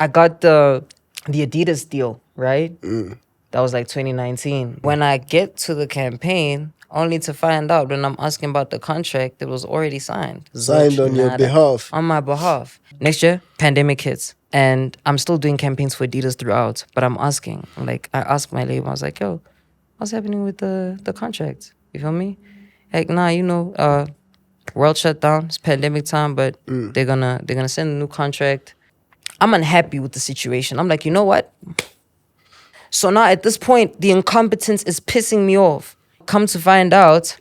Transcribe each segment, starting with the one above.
I got the Adidas deal, right? That was like 2019. When I get to the campaign, only to find out when I'm asking about the contract, it was already signed. Signed on your behalf. On my behalf. Next year, pandemic hits. And I'm still doing campaigns for Adidas throughout. But I'm asking, like, I asked my label, I was like, yo, what's happening with the contract? You feel me? Like, nah, world shut down, it's pandemic time, but they're gonna send a new contract. I'm unhappy with the situation. I'm like, you know what? So now at this point, the incompetence is pissing me off. Come to find out,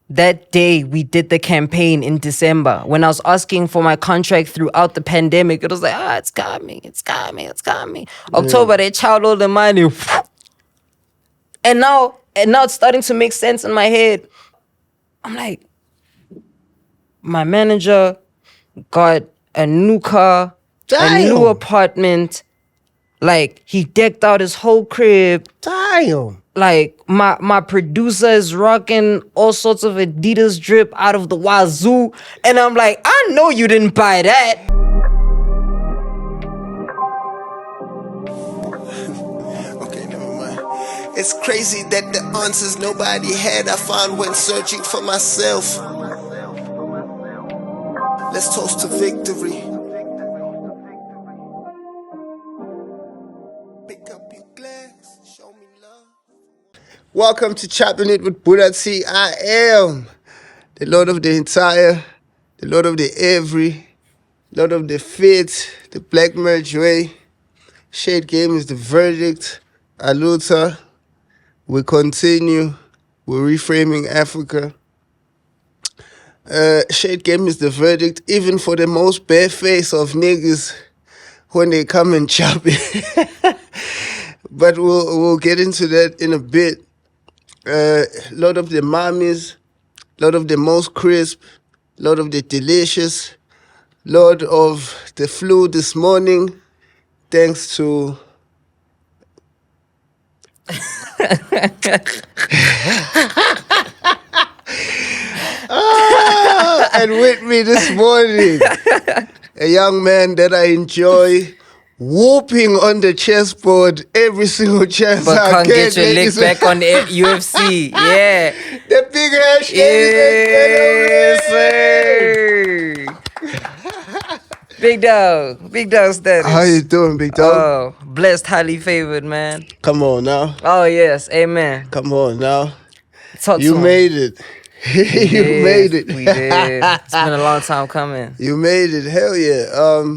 that day we did the campaign in December, when I was asking for my contract throughout the pandemic, it was like, it's coming. October, they chowed all the money. And now it's starting to make sense in my head. I'm like, my manager got a new car, a new apartment. Like, he decked out his whole crib. Damn. Like, my producer is rocking all sorts of Adidas drip out of the wazoo. And I'm like, I know you didn't buy that. Okay, never mind. It's crazy that the answers nobody had I found when searching for myself. Let's toast to victory. Pick up your glass, show me love. Welcome to Choppin It with Bhuda T. I am the Lord of the entire, the Lord of the every, Lord of the fit, the black merge way. Shade game is the verdict. Aluta. We continue. We're reframing Africa. Shade game is the verdict, even for the most bare-face of niggas when they come and chop it. But we'll get into that in a bit. Lot of the mommies, lot of the most crisp, lot of the delicious, lot of the flu this morning, thanks to and with me this morning, a young man that I enjoy whooping on the chessboard every single chance But I can't get. get your leg back on the UFC. Yeah. The big hash. Yes, sir. Big dog status. How you doing, big dog? Oh, blessed, highly favored, man. Come on now. Oh, yes, amen. Come on now. Talk to You him. made it. You made it. We did. It's been a long time coming. You made it. Hell yeah.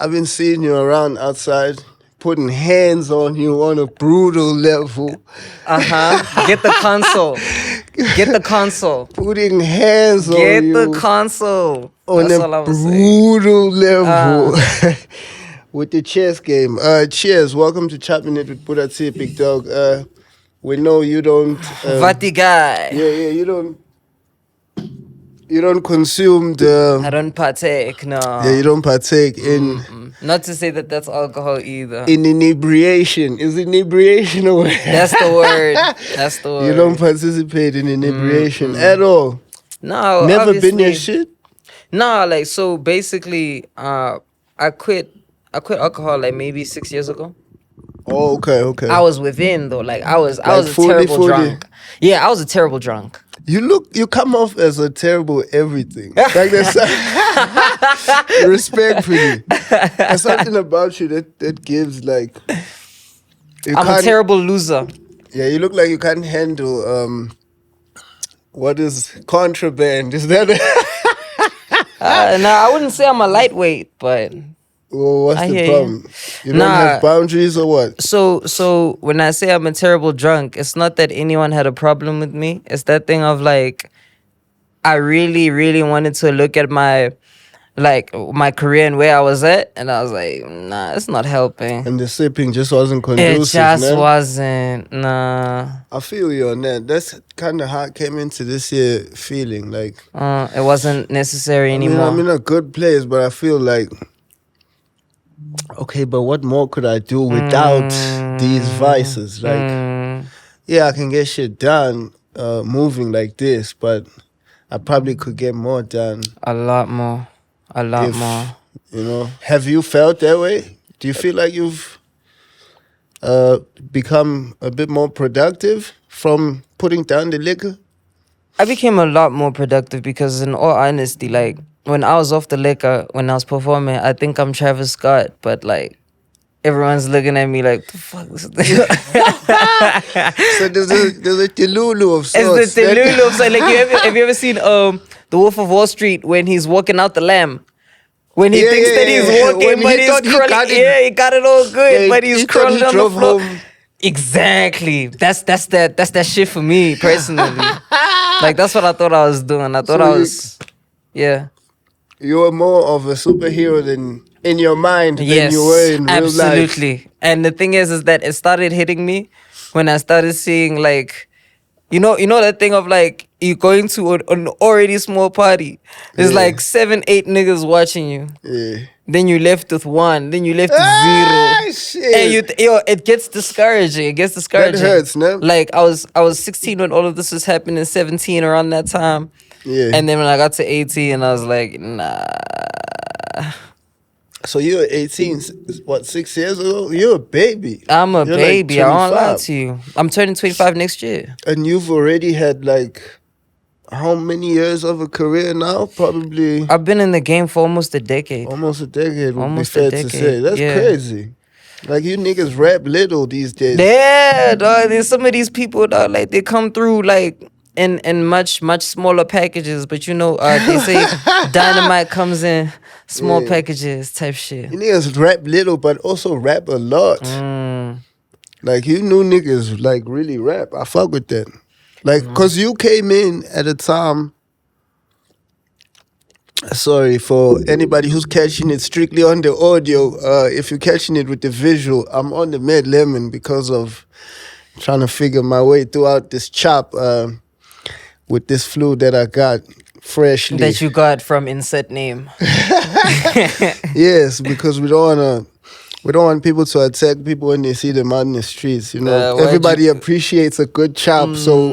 I've been seeing you around outside, putting hands on you on a brutal level. Get the console. Get the console. Putting hands on Get you the console. on That's all I a was saying. brutal level. With the chess game. Cheers. Welcome to Choppin It with Bhuda T, big dog. We know you don't. Vati guy. Yeah. You don't consume the. I don't partake, no. Yeah, you don't partake in. Not to say that that's alcohol either. In inebriation. Is inebriation a word? That's the word. That's the word. You don't participate in inebriation at all. No, Never obviously. been your shit? No, like, so basically, I quit alcohol like maybe 6 years ago. Oh, okay. I was within though, like I was a fully, terrible fully. drunk. Yeah, I was a terrible drunk. You come off as a terrible everything. Like there's respectfully. There's something about you that gives like. I'm a terrible loser. Yeah, you look like you can't handle what is contraband? Is that? No, I wouldn't say I'm a lightweight, but Well, what's I the hear problem? You don't Nah. have boundaries or what? so when I say I'm a terrible drunk, it's not that anyone had a problem with me. It's that thing of like, I really, really wanted to look at my career and where I was at, and I was like, nah, it's not helping. And the sipping just wasn't conducive. It just man. wasn't. Nah. I feel you on that. That's kind of how I came into this year feeling. Like, It wasn't necessary I mean, anymore. I'm in a good place, but I feel like, okay, but what more could I do without these vices? Like, yeah, I can get shit done moving like this, but I probably could get more done. A lot more. You know, have you felt that way? Do you feel like you've become a bit more productive from putting down the liquor? I became a lot more productive because, in all honesty, like when I was off the liquor, when I was performing, I think I'm Travis Scott, but like everyone's looking at me like, the fuck is this? So there's a Delulu of It's sorts. the Delulu. So like, have you ever seen The Wolf of Wall Street when he's walking out the lamb? When he Yeah, thinks yeah, that he's yeah. walking, When but he he's thought he crawling. got it. Yeah, he got it all good, Yeah, but he's he thought he crawling on the drove floor. home. Exactly. That's that shit for me personally. Like that's what I thought I was doing. I thought So I was, yeah. You were more of a superhero than in your mind than Yes, you were in real life. absolutely. And the thing is that it started hitting me when I started seeing like, you know that thing of like you going to an already small party. There's Yeah. like 7, 8 niggas watching you. Yeah. Then you left with one. Then you left with Ah, zero. shit. And it gets discouraging. It gets discouraging. hurts, no? Like I was 16 when all of this was happening. 17 around that time. Yeah. And then when I got to 18, I was like, nah. So you were 18, what, 6 years ago? You're a baby. I'm a You're baby. I won't lie 25. to you. I'm turning 25 next year. And you've already had like how many years of a career now? Probably I've been in the game for almost a decade. almost a decade would Almost be a fair to decade, say. That's yeah. crazy. Like you niggas rap little these days. Yeah, dog. There's some of these people, dog, like they come through like in much smaller packages, but you know, they say dynamite comes in small Yeah. packages type shit. You niggas rap little but also rap a lot. Mm. Like you new niggas like really rap. I fuck with that. Like cause you came in at a time. Sorry for anybody who's catching it strictly on the audio. If you're catching it with the visual, I'm on the Med Lemon because of trying to figure my way throughout this chop with this flu that I got freshly. That you got from insert name. Yes, because we don't want people to attack people when they see them out in the streets. You know, why'd everybody you- appreciates a good chop, so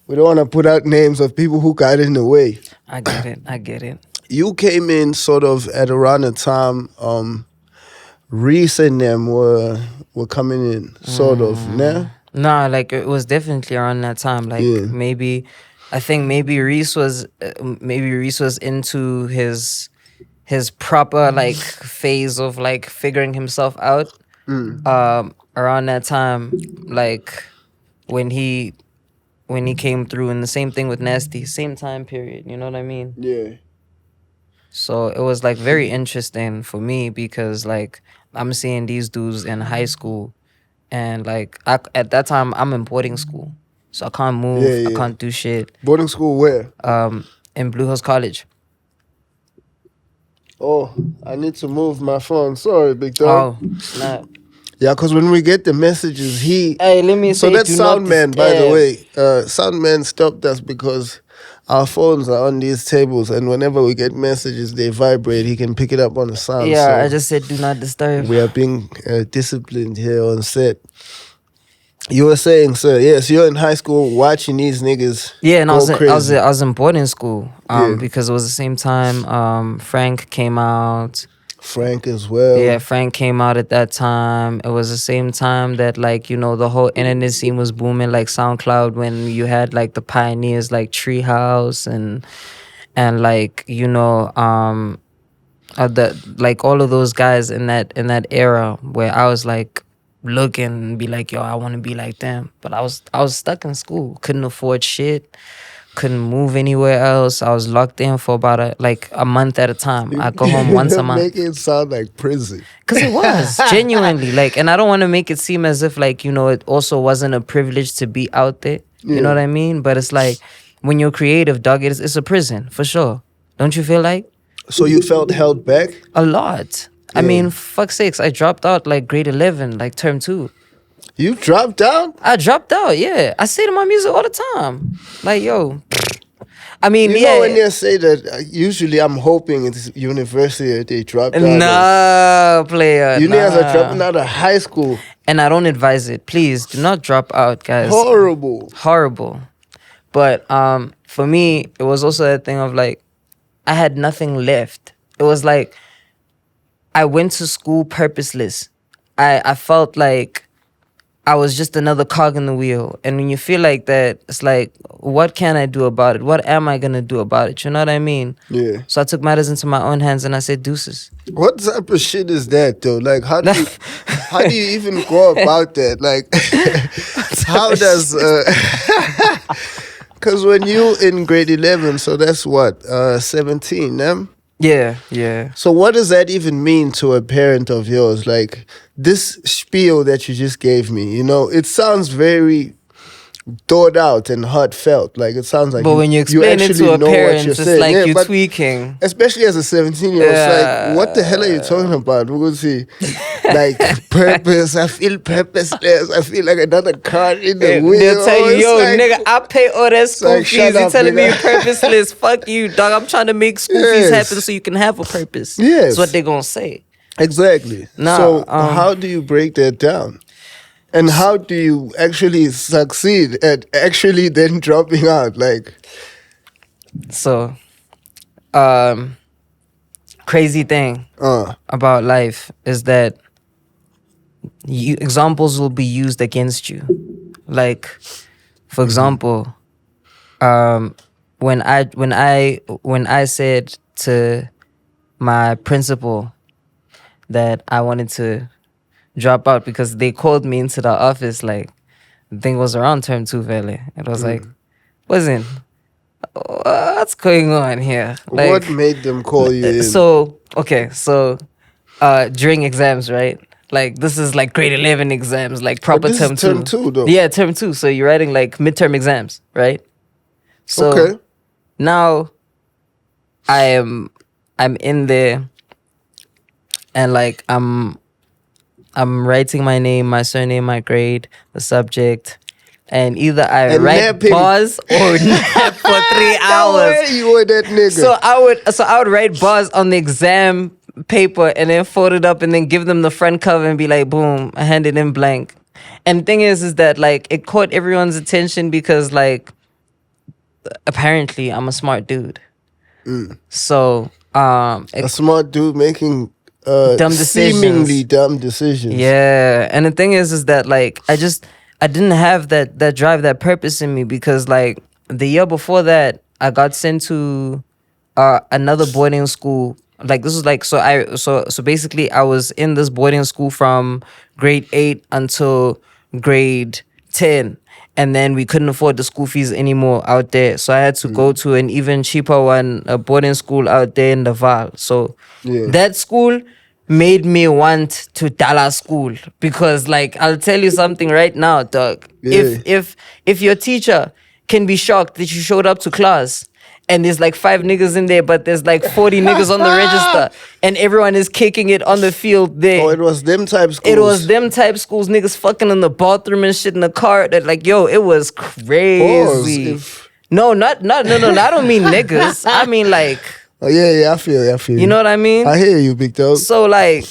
we don't want to put out names of people who got in the way. I get it. You came in sort of at around the time Reese and them were coming in, sort of, nah? Nah, like it was definitely around that time. Like Yeah. maybe, I think maybe Reese was into his proper like phase of like figuring himself out. Around that time, like when he came through, and the same thing with Nasty, same time period. You know what I mean? Yeah. So it was like very interesting for me because like I'm seeing these dudes in high school, and like at that time I'm in boarding school, so I can't move, Yeah, I yeah. can't do shit. Boarding school where? In Blue Hills College. Oh, I need to move my phone. Sorry, big dog. Oh, snap. Yeah, because when we get the messages, Hey, let me So say, that's do not Soundman, by the disturb. way. Soundman stopped us because our phones are on these tables, and whenever we get messages, they vibrate. He can pick it up on the sound. Yeah, so I just said do not disturb. we are being disciplined here on set. You were saying, sir, yes, you're in high school watching these niggas. Yeah, and go I was crazy. in boarding school. Yeah. Because it was the same time Frank came out. Frank as well. Yeah, Frank came out at that time. It was the same time that like, you know, the whole internet scene was booming, like SoundCloud, when you had like the pioneers like Treehouse and like, you know, the like all of those guys in that era where I was like looking and be like, yo, I want to be like them. But I was stuck in school, couldn't afford shit, couldn't move anywhere else. I was locked in for about a month at a time. I go home once a month. Make it sound like prison. Cause it was genuinely like, and I don't want to make it seem as if like, you know, it also wasn't a privilege to be out there. You know what I mean? But it's like when you're creative, dog, it's a prison for sure. Don't you feel like? So you felt held back? A lot. I mean, fuck's sakes, I dropped out like grade 11, like term 2. You dropped out? I dropped out, yeah. I say to my music all the time. Like, yo. I mean, You yeah. know when they say that, usually I'm hoping it's university that they dropped out. Nah, player. You niggas nah. are dropping out of high school. And I don't advise it. Please, do not drop out, guys. Horrible. Horrible. But for me, it was also a thing of like, I had nothing left. It was like I went to school purposeless. I felt like I was just another cog in the wheel. And when you feel like that, it's like, what can I do about it? What am I gonna do about it? You know what I mean? Yeah. So I took matters into my own hands and I said deuces. What type of shit is that though? Like, how do you even go about that? Like, how does because when you in grade 11, so that's what 17, yeah? Yeah. So what does that even mean to a parent of yours? Like this spiel that you just gave me, you know, it sounds very thought out and heartfelt. Like it sounds like But when you explain it actually to a know what parent, you're it's saying. like Yeah, you're but tweaking. especially as a 17-year-old, it's like, what the hell are you talking about? Because see, like purpose, I feel purposeless. I feel like another card in the wheel. They'll tell you, It's yo, like, nigga, I pay all that school like, fees. shut You up, telling me nigga. you're purposeless? Fuck you, dog. I'm trying to make school fees Yes. happen so you can have a purpose. Yes. That's what they're gonna say. Exactly. Nah, So how do you break that down? And how do you actually succeed at actually then dropping out? Like, So, crazy thing uh, about life is that examples will be used against you. Like, for example, when I said to my principal that I wanted to drop out because they called me into the office, like the thing was around term 2 valley. It was like, listen, what's going on here? Like, what made them call you in? so during exams, right? Like this is like grade 11 exams, like proper this term is term 2. 2 though. Yeah, term 2. So you're writing like midterm exams, right? So Okay. now I'm in there and like I'm writing my name, my surname, my grade, the subject, and either I And write napping. bars or nap for 3 hours. Where you were that nigga? So I would write bars on the exam paper and then fold it up and then give them the front cover and be like, boom, I hand it in blank. And the thing is that like it caught everyone's attention because like apparently I'm a smart dude. So a smart dude making Dumb decisions. seemingly dumb decisions. yeah, and the thing is that like I didn't have that drive, that purpose in me because like the year before that I got sent to another boarding school. Like this was like so basically I was in this boarding school from grade 8 until grade 10, and then we couldn't afford the school fees anymore out there, so I had to go to an even cheaper one, a boarding school out there in the Val. So Yeah. that school made me want to Dallas school because like I'll tell you something right now, dog. Yeah. If your teacher can be shocked that you showed up to class and there's like 5 niggas in there, but there's like 40 niggas on the register and everyone is kicking it on the field there. Oh, it was them type schools. It was them type schools, niggas fucking in the bathroom and shit in the car. That like, yo, it was crazy. Pause, No, I don't mean niggas. I mean like, Oh, yeah, I feel you. you know what I mean? I hear you, big dog. So like,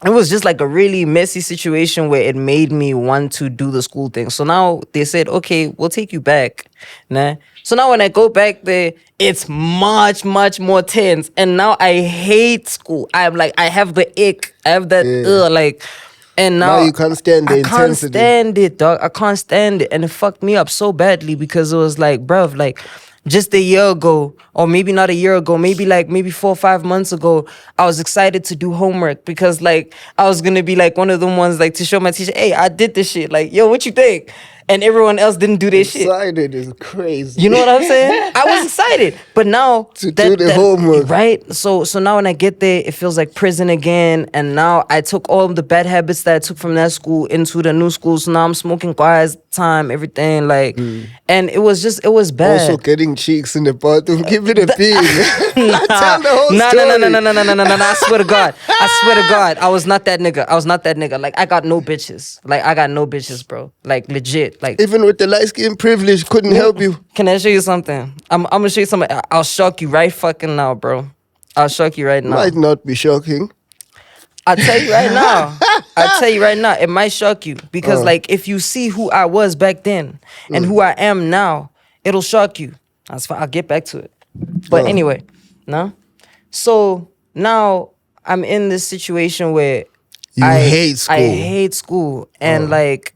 it was just like a really messy situation where it made me want to do the school thing. So now they said, okay, we'll take you back. Nah. So now when I go back there, it's much more tense. And now I hate school. I'm like, I have the ick. I have that like, and now you can't stand the I can't intensity. stand it, dog. I can't stand it. And it fucked me up so badly because it was like, bruv, like just a year ago, or maybe not a year ago, maybe 4 or 5 months ago, I was excited to do homework because like I was gonna be like one of them ones like to show my teacher, hey, I did this shit. Like, yo, what you think? And everyone else didn't do their shit. Excited is crazy. You know what I'm saying? I was excited, but now To do the homework. right? So now when I get there, it feels like prison again. And now I took all of the bad habits that I took from that school into the new school. So now I'm smoking quiet time, everything like, and it was bad. Also getting cheeks in the bathroom. Give it a beat. Tell the whole No, story. no. I swear to God. I was not that nigga. Like, I got no bitches. Like, I got no bitches, bro. Like, legit. Like, Even with the light skin privilege, couldn't help you. can I show you something? I'm gonna show you something. I'll shock you right fucking now, bro. I'll shock you right now. Might not be shocking. I'll tell you right now. It might shock you because, like, if you see who I was back then and who I am now, it'll shock you. That's fine. I'll get back to it. But anyway, no. So now I'm in this situation where You hate school. I hate school, and Oh. like,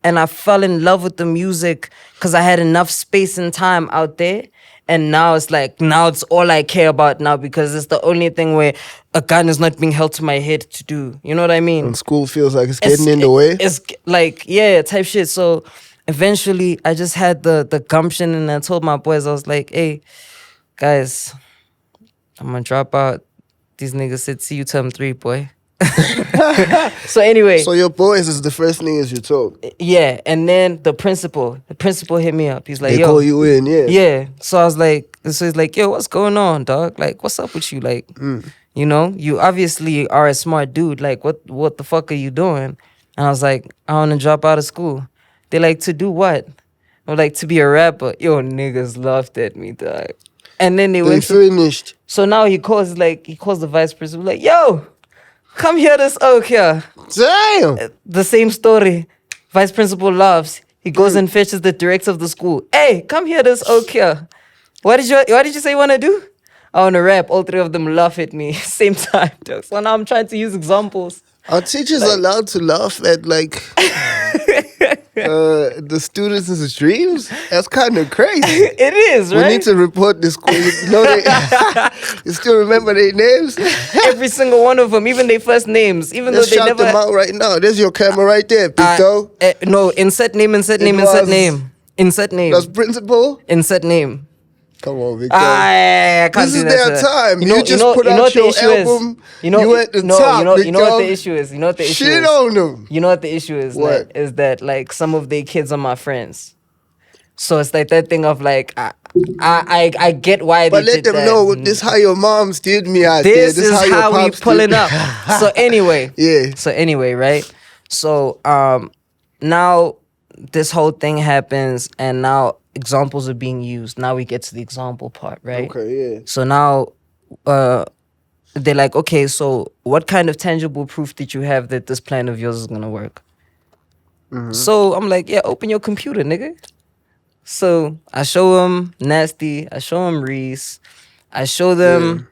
and I fell in love with the music because I had enough space and time out there. And now it's like, now it's all I care about now because it's the only thing where a gun is not being held to my head to do. You know what I mean? And school feels like it's getting in the way. It's like, yeah, type shit. So eventually I just had the gumption and I told my boys, I was like, hey, guys, I'm gonna drop out. These niggas said, see you term 3, boy. So anyway. So your boys is the first niggas you told. Yeah, and then the principal hit me up. He's like, They yo. call you in, yeah. Yeah. So I was like, so he's like, yo, what's going on, dog? Like, what's up with you? Like, you know, you obviously are a smart dude. Like, what the fuck are you doing? And I was like, I want to drop out of school. They like, to do what? I'm like, to be a rapper. Yo, niggas laughed at me, dog. And then they went finished. So now he calls the vice principal, like, yo, come hear this oak here. Damn. The same story. Vice principal laughs. He goes and fetches the director of the school. Hey, come hear this oak here. What did you say you want to do? I want to rap. All 3 of them laugh at me same time. Dog. So now I'm trying to use examples. Are teachers allowed to laugh at like the students' dreams? That's kind of crazy. It is, right? We need to report this school. You know you still remember their names? Every single one of them, even their first names, even Let's though they shout never them out right now. There's your camera right there, big dog. No, insert name. Insert name. That's principal. Insert name. Come on, Victor. I can't This do is that, their sir. time. You just put out your album. You at the top, you know what the issue is. You know what the issue is. Shit on them. You know what the issue is? What? Like, is that like some of their kids are my friends. So it's like that thing of like I get why But they let did them that. know this how your moms did me out there. This is your how we pops pulling did. up. So anyway. Yeah. So anyway, right? So now this whole thing happens and now examples are being used. Now we get to the example part, right? Okay, yeah. So now they're like, okay, so what kind of tangible proof did you have that this plan of yours is gonna work? So I'm like, yeah, open your computer, nigga. So I show them Nasty, I show them Reese, I show them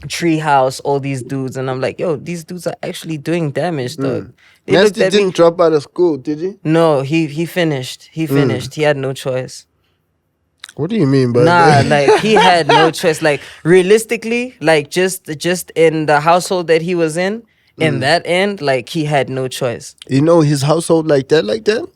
Treehouse, all these dudes, and I'm like, yo, these dudes are actually doing damage, dog. They looked Nasty at me- didn't drop out of school, did he? No, he finished. He finished. He had no choice. What do you mean by Nah, that? like he had no choice. Like realistically, like just in the household that he was in that end, like he had no choice. You know his household like that?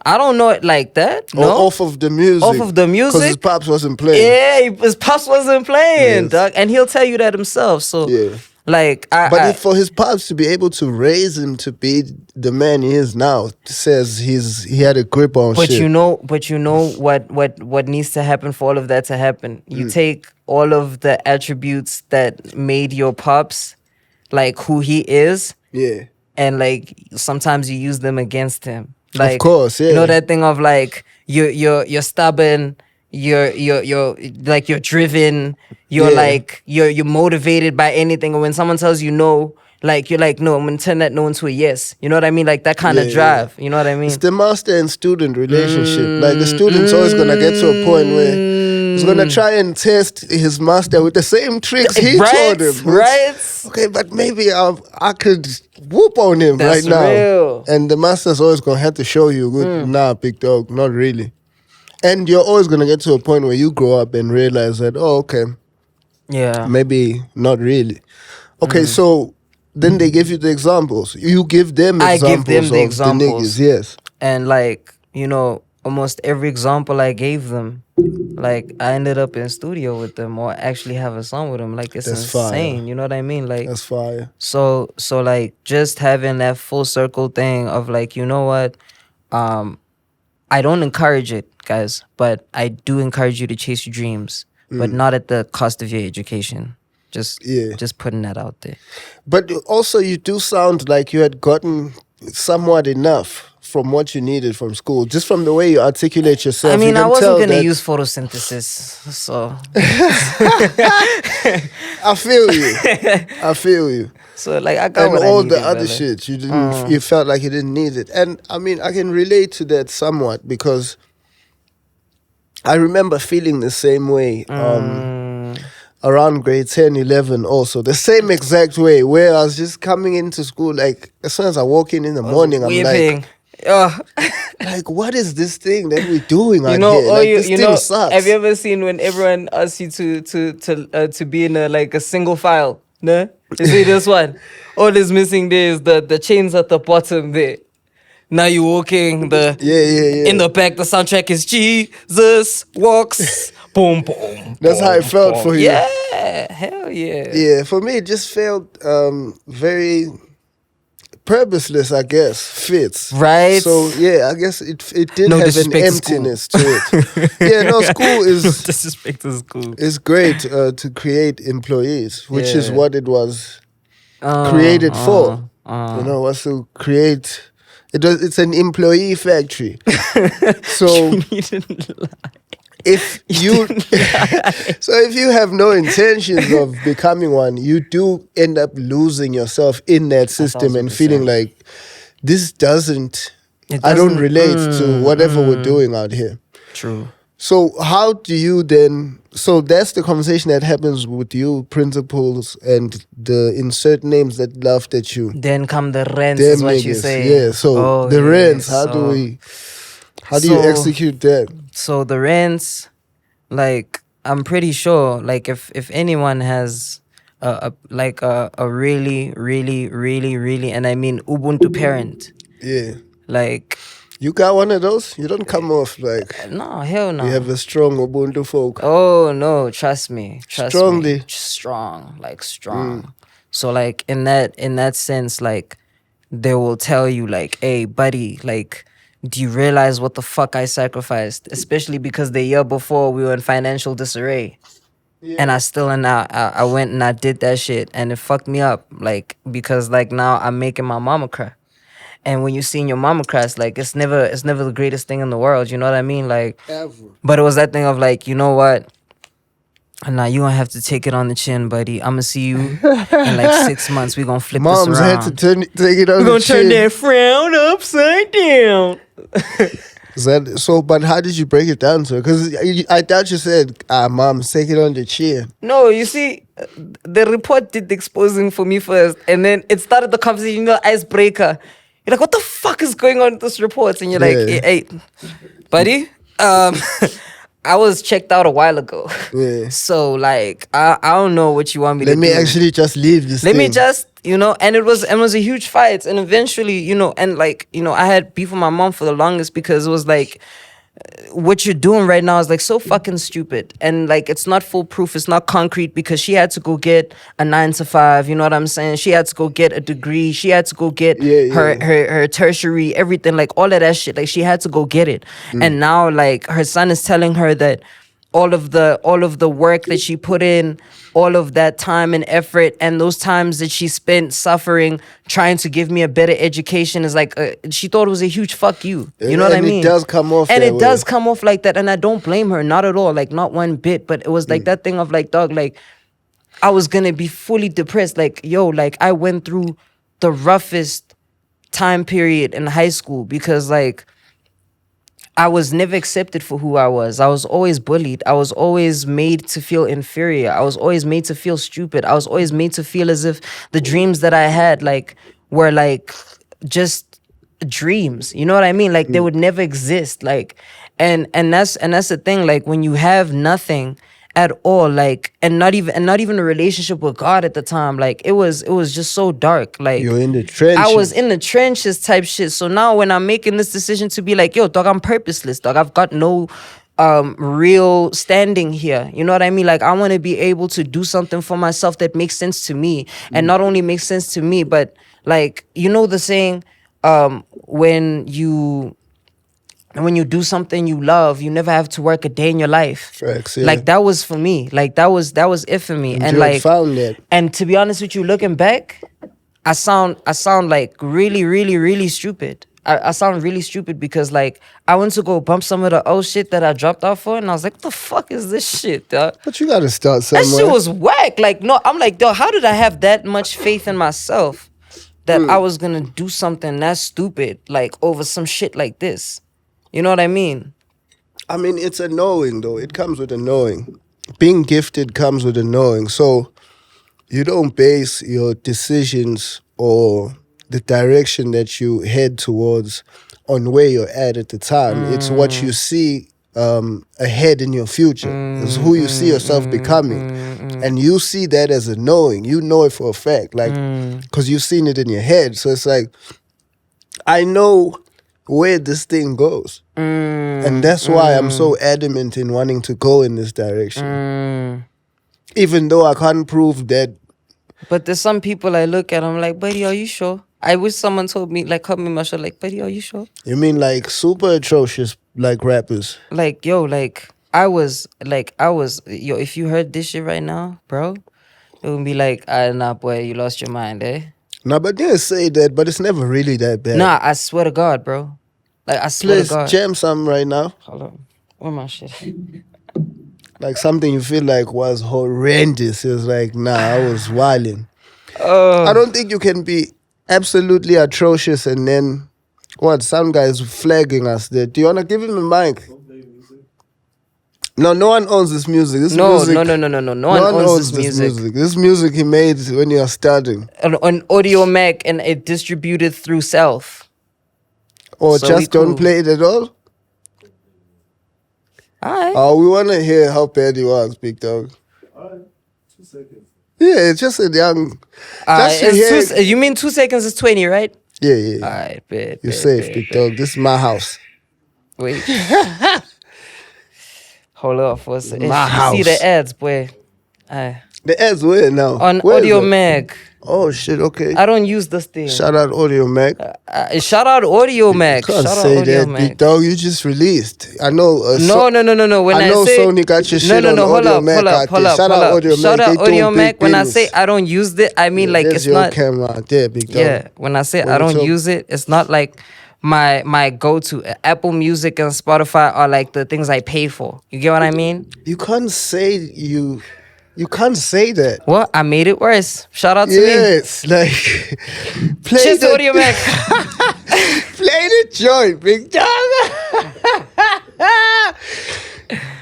I don't know it like that. Or No, off of the music? Off of the music? Because his pops wasn't playing. yeah, his pops wasn't playing, Yes. dog, and he'll tell you that himself. So, Yeah. like, For his pops to be able to raise him to be the man he is now, says he had a grip on But shit. you know what needs to happen for all of that to happen. You take all of the attributes that made your pops like who he is, Yeah. and like sometimes you use them against him. Like, course, yeah. You know that thing of like you're stubborn, you're like you're driven, you're Yeah. like you're motivated by anything. And when someone tells you no, like you're like, no, I'm gonna turn that no into a yes. You know what I mean? Like that kind of Yeah, drive. You know what I mean? It's the master and student relationship. Like the student's always gonna get to a point where he's gonna try and test his master with the same tricks he Right, taught him. right. Okay, but maybe I could whoop on him That's right now. real. And the master's always gonna have to show you, nah, big dog, not really. And you're always gonna get to a point where you grow up and realize that, oh, okay, Yeah. maybe not really. Okay, so then they give you the examples. You give them I examples give them the of examples. the niggas, yes. And like, you know, almost every example I gave them, like I ended up in studio with them or actually have a song with them. Like it's That's fire. insane. You know what I mean? Like That's fire. so like just having that full circle thing of like, you know what? I don't encourage it, guys, but I do encourage you to chase your dreams, but not at the cost of your education. Just putting that out there. But also, you do sound like you had gotten somewhat enough from what you needed from school, just from the way you articulate yourself. I mean, you I can wasn't tell gonna that- use photosynthesis, so I feel you. I feel you. so like I got And what I all needed, the other brother. shit, you didn't. You felt like you didn't need it, and I mean, I can relate to that somewhat because I remember feeling the same way. around grade 10, 11 also. The same exact way, where I was just coming into school, like, as soon as I walk in the morning, I'm Weeping. like, what is this thing that we're doing You out know, here? oh, Like, you this you thing know, sucks. have you ever seen when everyone asks you to be in a single file? No, you see this one. All is missing there is the chains at the bottom there. Now you're walking Yeah. in the back. The soundtrack is Jesus walks. Boom boom. That's how it boom, felt boom. for you. Yeah, hell yeah. Yeah, for me, it just felt very purposeless, I guess, fits. Right? So, yeah, I guess it did No have an disrespect to school. emptiness to it. Yeah, no, school No is disrespect to school. great to create employees, which is Yeah. what it was created for. uh. You know, was to create. It's an employee factory. So You didn't lie. if you so if you have no intentions of becoming one, you do end up losing yourself in that system and feeling 1000%. like this doesn't. It I don't doesn't- relate to whatever we're doing out here. True. So how do you then? So that's the conversation that happens with you, principals, and the insert names that laughed at you. Then come the rents, Them is what you niggas. say. Yeah. So Oh, the yeah, rents. How do so- we? How do you so- execute that? So the rents, like I'm pretty sure, like if anyone has a really, and I mean Ubuntu parent, Yeah. like You got one of those? You don't come off like no, hell no. you have a strong Ubuntu folk. Oh no, trust me. Strongly. Strong, like strong. So like in that sense, like they will tell you like, hey buddy, like do you realize what the fuck I sacrificed? Especially because the year before we were in financial disarray. And I went and I did that shit and it fucked me up. Like because like now I'm making my mama cry. And when you seen your mama cry, it's like it's never the greatest thing in the world. You know what I mean? Like Ever. but it was that thing of like, you know what? Nah, you gonna have to take it on the chin, buddy. I'ma see you in like 6 months. We gonna flip Moms this had around. to take it on We're the gonna turn chin. that frown upside down. Is that so? But how did you break it down to her? Because I doubt you said, "Mom, take it on the chin." No, you see, the report did the exposing for me first, and then it started the conversation, you know, icebreaker. You're like, what the fuck is going on with this report? And you're like, Yeah. hey, buddy, I was checked out a while ago. Yeah. So like, I don't know what you want me to Let do. me actually just leave this. Let me thing. just, you know, and it was a huge fight, and eventually, you know, and like, you know, I had beef with my mom for the longest because it was like, what you're doing right now is like so fucking stupid, and like it's not foolproof, it's not concrete, because she had to go get a 9 to 5, you know what I'm saying? She had to go get a degree, she had to go get her tertiary, everything, like all of that shit, like she had to go get it. And now like her son is telling her that all of the work that she put in, all of that time and effort, and those times that she spent suffering trying to give me a better education is like she thought it was a huge fuck you. You know what I And mean? it does come off and that it way. does come off like that, and I don't blame her, not at all, like not one bit. But it was like that thing of like, dog, like I was gonna be fully depressed. Like, yo, like I went through the roughest time period in high school because like I was never accepted for who I was. I was always bullied. I was always made to feel inferior. I was always made to feel stupid. I was always made to feel as if the dreams that I had like were like just dreams. You know what I mean? Like they would never exist. Like and that's the thing. Like when you have nothing at all, like and not even a relationship with God at the time, like it was just so dark. Like You're in the trenches. I was in the trenches type shit. So now when I'm making this decision to be like, yo, dog, I'm purposeless, dog. I've got no real standing here. You know what I mean? Like I want to be able to do something for myself that makes sense to me. And not only makes sense to me, but like, you know the saying, when you do something you love, you never have to work a day in your life. Facts, yeah. Like that was for me. Like that was it for me. And you had like found that. and to be honest with you, looking back, I sound like really stupid. I sound really stupid because like I went to go bump some of the old shit that I dropped off for, and I was like, what the fuck is this shit, dog? But you gotta start somewhere. That shit was whack. Like, no, I'm like, dog, how did I have that much faith in myself that I was gonna do something that stupid, like over some shit like this? You know what I mean? I mean, it's a knowing though. It comes with a knowing. being gifted comes with a knowing. So you don't base your decisions or the direction that you head towards on where you're at the time. It's what you see ahead in your future. It's who you see yourself becoming. And you see that as a knowing. You know it for a fact, like, because you've seen it in your head. So it's like, I know where this thing goes. And that's why I'm so adamant in wanting to go in this direction. Even though I can't prove that. But there's some people I look at, I'm like, buddy, are you sure? I wish someone told me, like, cut me my show, like, buddy, are you sure? You mean like super atrocious, like rappers? Like, yo, like, yo, if you heard this shit right now, bro, it would be like, ah, nah, boy, you lost your mind, eh? Nah, but they say that, but it's never really that bad. Nah, I swear to God, bro. Like, I swear Please to God. jam some right now. Hold on. Where my shit? Like something you feel like was horrendous. It was like, nah, I was wilding. Oh. I don't think you can be absolutely atrocious and then what? Some guy's flagging us there. Do you wanna give him a mic? No, no one owns this music. This No, music, no. No one owns this music. This music he made when you're starting. On Audio Mac, and it distributed through Self. Or So we just don't cool. play it at all? Alright. Oh, we want to hear how bad he was, big dog. Alright, 2 seconds. Yeah, it's just a young. Alright, to hear- you mean 2 seconds is 20, right? Yeah, yeah. yeah. Alright, bet. You're bet, safe, bet, big bet. dog. This is my house. Wait. Hold up for a second. My See house. the ads, boy. Alright. The ads where now? On Where is Audio it? Mac. Oh shit. Okay. I don't use this thing. Shout out Audio Mac. Shout out Audio Mac. Can't Shout out say Audio that, Mac. big dog. You just released. I know. No. When I I know say Sony got your shit on hold Audio up, Mac hold out up, hold there. up, Shout hold out up. Audio Shout Mac. out They Audio doing Mac. big When I business. say I don't use it, I mean like There's it's your not. camera out there, big dog. Yeah, when I say When I you don't talk- use it, it's not like my go-to. Apple Music and Spotify are like the things I pay for. You get what I mean? You can't say you. You can't say that. Well, I made it worse. Shout out to me. Yes, like play Cheers to the Audio Mac. play the joint, big dog.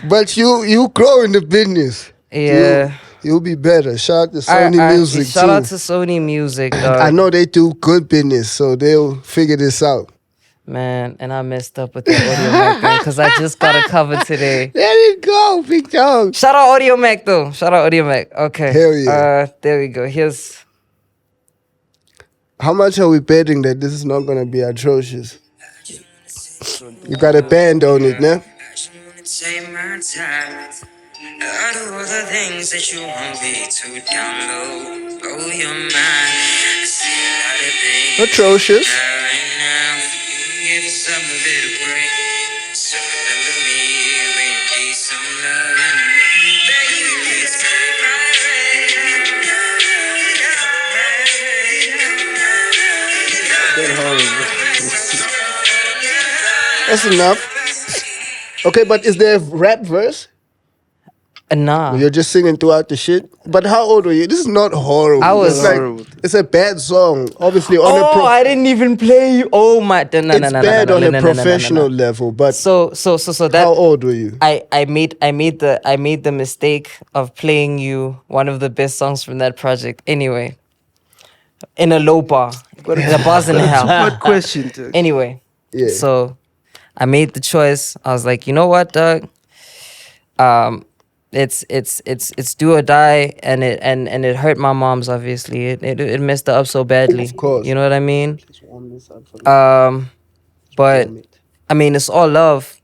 But you grow in the business. Yeah. You'll be better. Shout out to Alright, Sony alright, Music shout too. out to Sony Music, dog. I know they do good business, so they'll figure this out. Man, and I messed up with the Audio Mac because I just got a cover today. Let it go, big dog. Shout out Audio Mac though. Shout out Audio Mac. Okay. Hell yeah. There we go. Here's How much are we betting that this is not gonna be atrocious? You got a band on it, nah? Take my time. I do all the things that you want me to download. Blow your mind. I see a lot of things Atrocious. right now. Give some of it a break. So remember me when you need some love. Baby, please take my That's enough. Okay, but is there a rap verse? nah. You're just singing throughout the shit. But how old were you? This is not horrible. I was- It's like it's a bad song. Obviously on a I didn't even play you. Oh my! No, no, it's no, no, bad no, on no, a no, no, no, no, no, professional no. level. But So that how old were you? I made the mistake of playing you one of the best songs from that project. Anyway, in a low bar, the bar's in hell. What question, dude? Anyway, Yeah. so I made the choice. I was like, you know what, Doug? It's do or die, and it hurt my mom's. Obviously, it messed her up so badly. Of course. You know what I mean. But I mean, it's all love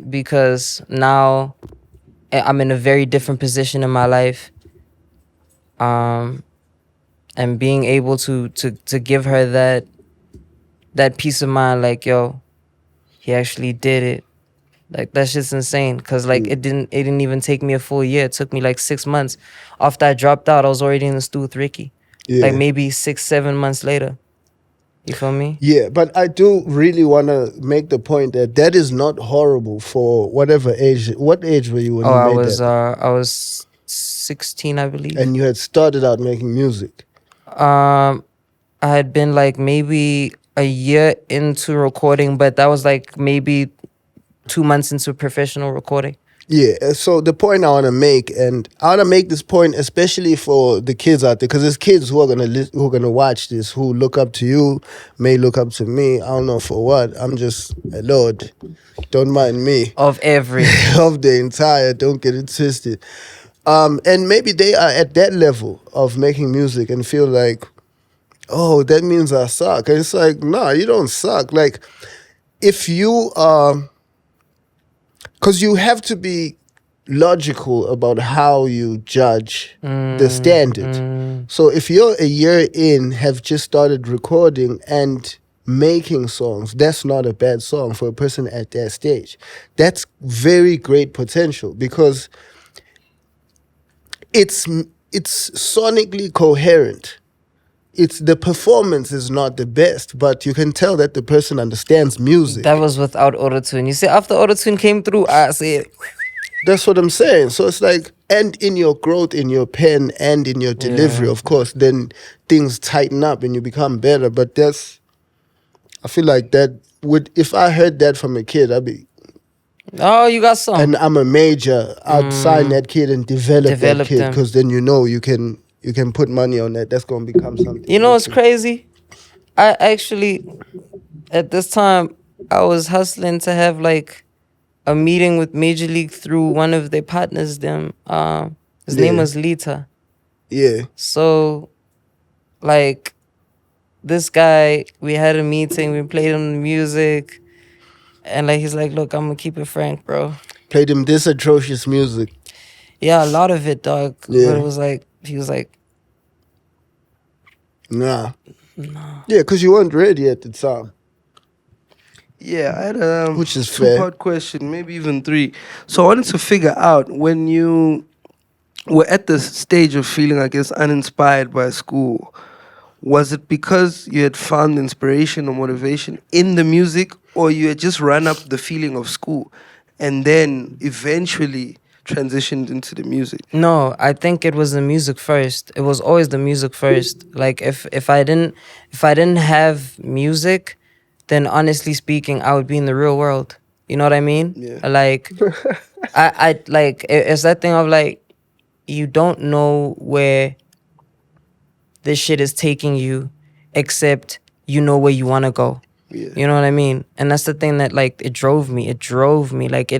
because now I'm in a very different position in my life. And being able to give her that peace of mind, like, yo, he actually did it. Like, that's just insane. Cause like it didn't even take me a full year. It took me like 6 months. After I dropped out, I was already in the stew with Ricky. Yeah. Like maybe 6-7 months later. You feel me? Yeah, but I do really want to make the point that is not horrible for whatever age. What age were you when you made that? I was 16, I believe. And you had started out making music. I had been like maybe a year into recording, but that was like maybe 2 months into professional recording. Yeah, so the point I want to make, and I want to make this point especially for the kids out there, because there's kids who are who are gonna watch this, who look up to you, may look up to me. I don't know for what. I'm just Lord, don't mind me. Of every. Of the entire, don't get it twisted. And maybe they are at that level of making music and feel like, oh, that means I suck. And it's like, nah, you don't suck. Like, if you because you have to be logical about how you judge the standard. So if you're a year in, have just started recording and making songs, that's not a bad song for a person at that stage. That's very great potential because it's sonically coherent. It's the performance is not the best, but you can tell that the person understands music. That was without autotune. You see, after autotune came through, I said, That's what I'm saying. So it's like, and in your growth, in your pen, and in your delivery, of course, then things tighten up and you become better. But I feel like that would, if I heard that from a kid, I'd be, oh, you got some. and I'm a major, I'd sign that kid and develop that kid, them. because then you can put money on that. That's going to become something. You know what's crazy? I actually, at this time, I was hustling to have like a meeting with Major League through one of their partners. His name was Lita. Yeah. So, like, this guy, we had a meeting. We played him the music, and like he's like, "Look, I'm gonna keep it frank, bro." Played him this atrocious music. Yeah, a lot of it, dog. Yeah. But it was like he was like, Nah. Yeah, because you weren't ready at the time. Yeah, I had a Which is fair. two-part question, maybe even three. So I wanted to figure out, when you were at the stage of feeling, I guess, uninspired by school, was it because you had found inspiration or motivation in the music, or you had just run up the feeling of school and then eventually transitioned into the music? no, I think it was the music first. It was always the music first. Like if I didn't have music, then honestly speaking, I would be in the real world. You know what I mean? Yeah. Like I like it's that thing of like, you don't know where this shit is taking you, except you know where you want to go. Yeah. You know what I mean? And that's the thing that like it drove me. Like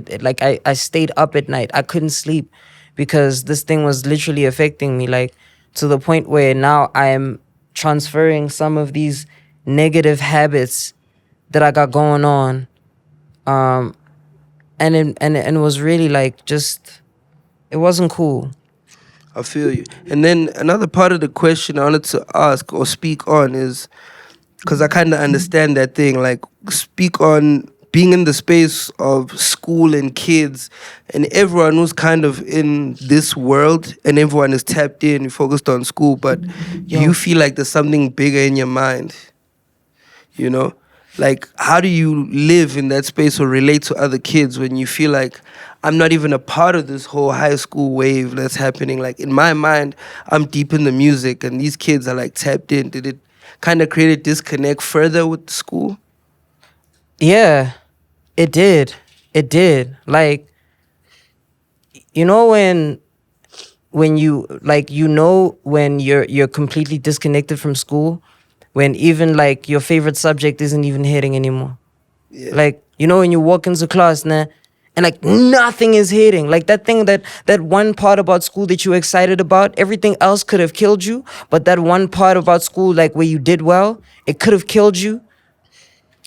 I stayed up at night. I couldn't sleep because this thing was literally affecting me, like to the point where now I am transferring some of these negative habits that I got going on. And it was really like just, it wasn't cool. I feel you. And then another part of the question I wanted to ask or speak on is, because I kind of understand that thing, like speak on being in the space of school and kids and everyone who's kind of in this world and everyone is tapped in, focused on school, but you feel like there's something bigger in your mind, you know? Like, how do you live in that space or relate to other kids when you feel like, I'm not even a part of this whole high school wave that's happening? Like, in my mind, I'm deep in the music and these kids are like tapped in. Did it kind of create a disconnect further with school? Yeah, it did. It did. Like, you know when you like, you know, when you're completely disconnected from school, when even like your favorite subject isn't even hitting anymore. Yeah. Like, you know, when you walk into class, nah, and like nothing is hitting. Like that thing, that one part about school that you were excited about, everything else could have killed you. But that one part about school, like where you did well, it could have killed you.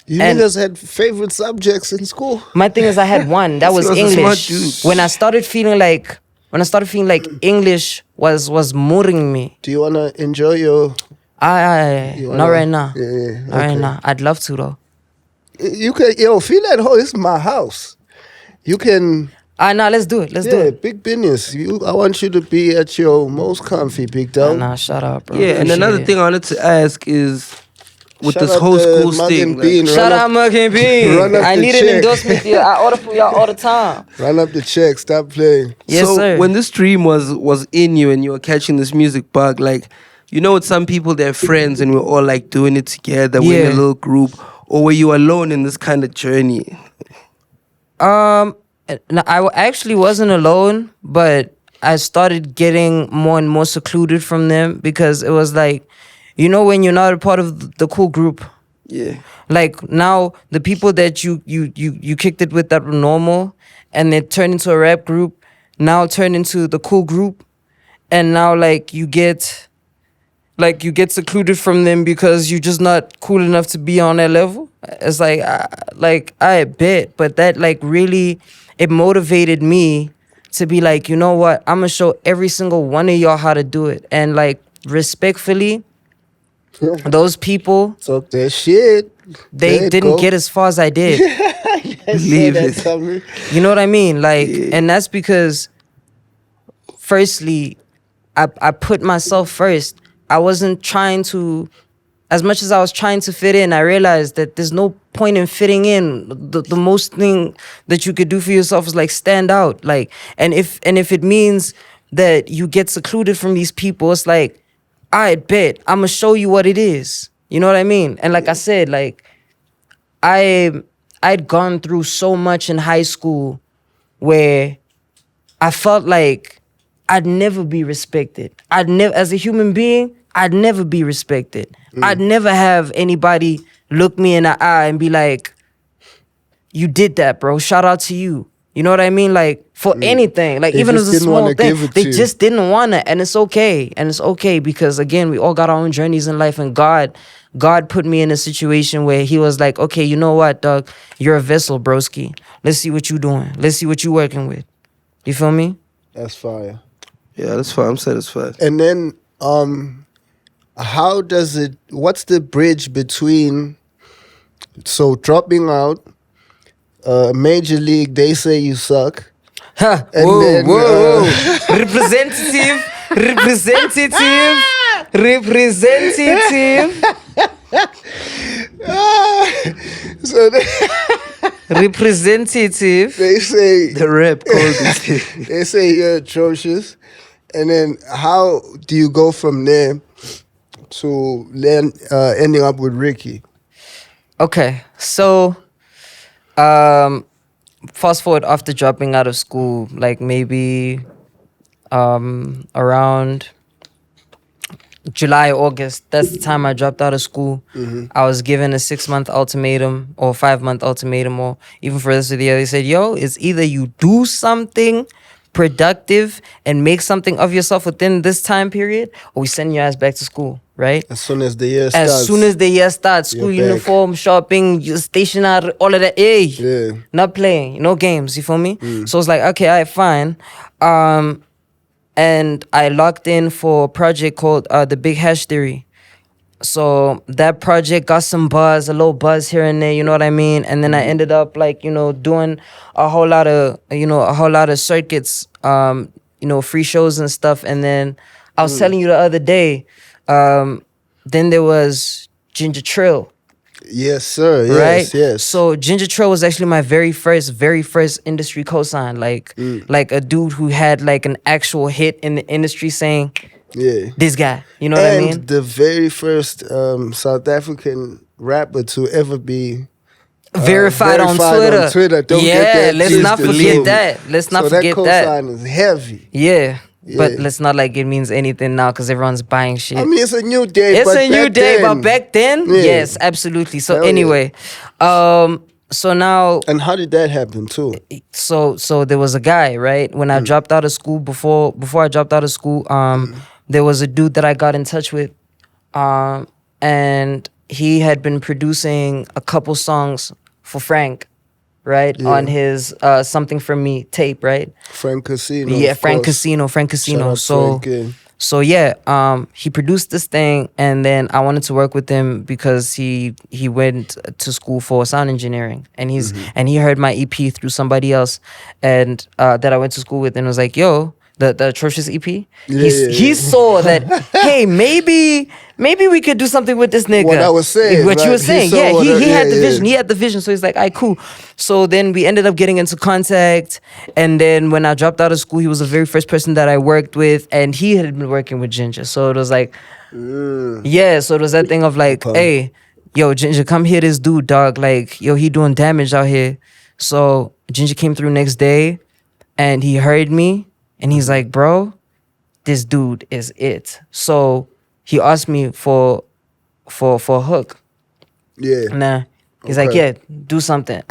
You And- niggas had favorite subjects in school? My thing is, I had one that was He was a smart English. dude. When I started feeling like English was mooring me. Do you want to enjoy your... You Not wanna- right now. Yeah, Not right okay. now. I'd love to though. You can, feel at home. This is my house. You can... Nah, let's do it. Let's do Yeah, it. big business. I want you to be at your most comfy, big dog. Nah, shut up, bro. Yeah, and Appreciate another it. thing I wanted to ask is, with Shout this out whole to school Mug thing, and like, Bean. Shout out Mug and Bean. Run up I the need check. an endorsement deal. I order from y'all all the time. Run up the check. Stop playing. Yes, so sir. when this dream was in you and you were catching this music bug, like, you know, with some people they're friends and we're all like doing it together, we're in a Yeah. little group, or were you alone in this kind of journey? No, actually wasn't alone, but I started getting more and more secluded from them because it was like, when you're not a part of the cool group, Yeah. like now the people that you kicked it with that were normal, and they turned into a rap group, now turn into the cool group, and now you get secluded from them because you're just not cool enough to be on that level. It's like I bet, but that like really it motivated me to be like, you know what, I'm gonna show every single one of y'all how to do it, and like respectfully, those people, Talk that shit. they There it didn't go. get as far as I did. I saw Believe that it. coming. You know what I mean? Like, Yeah. and that's because, firstly, I put myself first. I wasn't trying to, as much as I was trying to fit in, I realized that there's no point in fitting in. The most thing that you could do for yourself is like stand out. Like, and if it means that you get secluded from these people, it's like, I bet I'm gonna show you what it is. You know what I mean? And like I said, like I'd gone through so much in high school where I felt like I'd never be respected. I'd never, as a human being, I'd never be respected. I'd never have anybody look me in the eye and be like, "You did that, bro. Shout out to you." You know what I mean? Like for anything, like They even just as a didn't small wanna thing, give it they to you. just didn't want to, and it's okay. And it's okay because again, we all got our own journeys in life, and God put me in a situation where He was like, "Okay, you know what, dog? You're a vessel, broski. Let's see what you doing. Let's see what you working with." You feel me? That's fire. Yeah, that's fine. I'm satisfied. And then, how does it? What's the bridge between? So dropping out, major league, they say you suck. Huh. And Whoa, then, whoa, whoa. Representative. So they, Representative. they say The rap called it. they say you're atrocious, and then how do you go from there to ending up with Ricky? Okay, so fast forward after dropping out of school, like maybe around July, August. That's the time I dropped out of school. I was given a 6-month ultimatum or 5-month ultimatum, or even for the rest of the year. They said, "Yo, it's either you do something productive and make something of yourself within this time period, or we send your ass back to school." Right? As soon as the year starts. As soon as the year starts, school you're back. uniform, shopping, stationery, all of that. Hey, Yeah. not playing, no games. You feel me? So it's like, okay, all right, fine. And I locked in for a project called the Big Hash Theory. So that project got some buzz, a little buzz here and there, you know what I mean? And then I ended up like, doing a whole lot of circuits, free shows and stuff. And then I was telling you the other day, then there was Ginger Trill, Yes, sir. right? Yes, yes. So Ginger Trill was actually my very first industry cosign, like a dude who had like an actual hit in the industry saying, yeah. this guy, you know what I And mean? the very first South African rapper to ever be Verified on verified Twitter. Don't yeah, get that let's not twisted. forget So- that. Let's not so forget that that. cosign is heavy. Yeah. But Yeah. let's not like it means anything now because everyone's buying shit. I mean, it's a new day. It's but a new back day, then- but back then, Yeah. yes, absolutely. So Hell yeah. anyway, so now, And how did that happen too? so there was a guy, right? When I dropped out of school, before I dropped out of school, there was a dude that I got in touch with, and he had been producing a couple songs for Frank, right? Yeah. On his Something From Me tape, right? Frank Casino. Yeah, of Frank course. Casino. Shout out So, Frank, yeah. so yeah, he produced this thing, and then I wanted to work with him because he went to school for sound engineering, and he heard my EP through somebody else, and that I went to school with, and was like, "Yo." The atrocious EP. He saw that. Hey, maybe we could do something with this nigga. What I was saying, What you right? were He saying. saw Yeah, what I- he had the yeah, vision. yeah. He had the vision. So he's like, all right, cool. So then we ended up getting into contact. And then when I dropped out of school, he was the very first person that I worked with. And he had been working with Ginger. So it was like, yeah. So it was that thing of like, hey, yo, Ginger, come hear this dude, dog. Like, yo, he doing damage out here. So Ginger came through next day, and he heard me, and he's like, bro, this dude is it. So he asked me for a hook. Yeah. Nah. He's like, Okay. yeah, do something.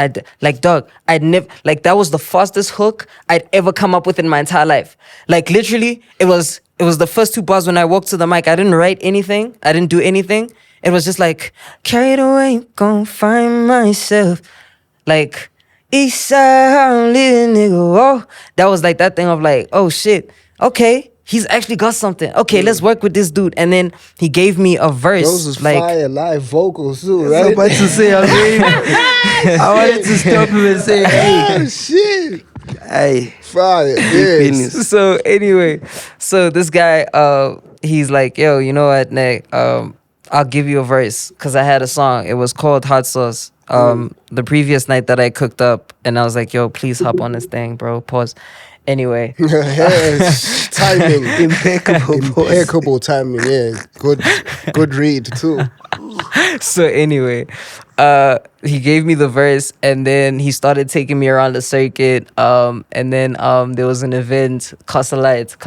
Like, dog, I'd never, like, that was the fastest hook I'd ever come up with in my entire life. Like, literally, it was the first two bars when I walked to the mic. I didn't write anything. I didn't do anything. It was just like, carried away, gon' find myself. Like, east side, I'm living, nigga, whoa. That was like that thing of like, oh shit, okay, he's actually got something. Okay, let's work with this dude. And then he gave me a verse. Those is like, fire live vocals too, I was right? about to say, I wanted to stop him and say, hey, Oh shit. hey, Fire. big Yes. business. So anyway, so this guy, he's like, yo, you know what, Nick? I'll give you a verse because I had a song. It was called Hot Sauce. The previous night that I cooked up, and I was like, yo, please hop on this thing, bro. Pause. Anyway, Yes. Timing. Impeccable. boss. Impeccable timing. Yeah. Good read too. so anyway, he gave me the verse, and then he started taking me around the circuit. And then there was an event, Casalites.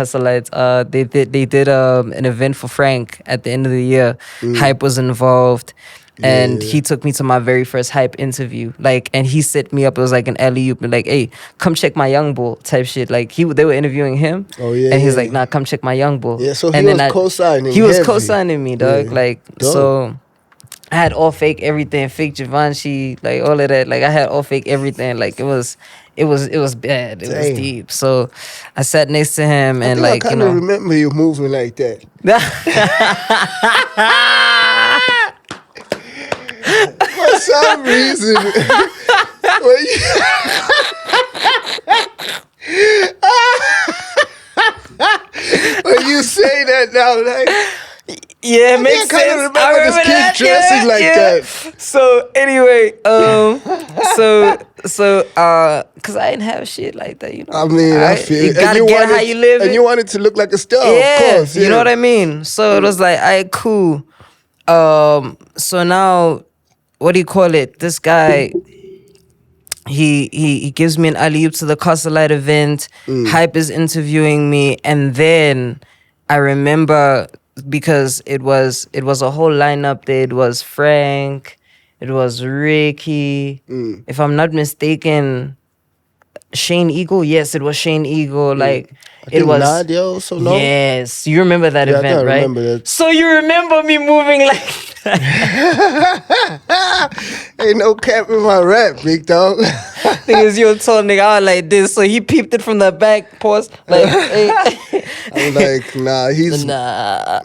They did an event for Frank at the end of the year. Hype was involved. And Yeah. he took me to my very first Hype interview, like, and he set me up. It was like an alley-oop, like, "Hey, come check my young bull" type shit. Like they were interviewing him, Oh, yeah, and he's yeah. like, "Nah, come check my young bull." Yeah, so he and was then co-signing He was heavy. co-signing me, dog. Yeah. Like Dope. so, I had all fake everything, fake Givenchy, like all of that. Like I had all fake everything. Like it was bad. It was Damn. deep. So I sat next to him, I and think like I kind of remember you moving like that. For some reason. when you, when you say that now, like, Yeah, it makes I kinda sense. remember I this remember kid that, dressing like that. So anyway, cause I didn't have shit like that, you know. I mean, I feel you it. gotta And get wanted, how you live. and you wanted to look like a star, yeah, of course. you know what I mean. So it was like, alright, cool. So now, what do you call it? This guy, he gives me an alley-oop to the Castle Light event. Hype is interviewing me, and then I remember because it was a whole lineup there. It was Frank, it was Ricky. If I'm not mistaken, Shane Eagle. Yes, it was Shane Eagle. Like I it think was. Nadia also, no? Yes, you remember that Yeah, I event, think I right? remember that. So you remember me moving like Ain't no cap in my rap, big dog. niggas, you told nigga I was like this, so he peeped it from the back, pause, like, hey. I'm like, nah, he's Nah,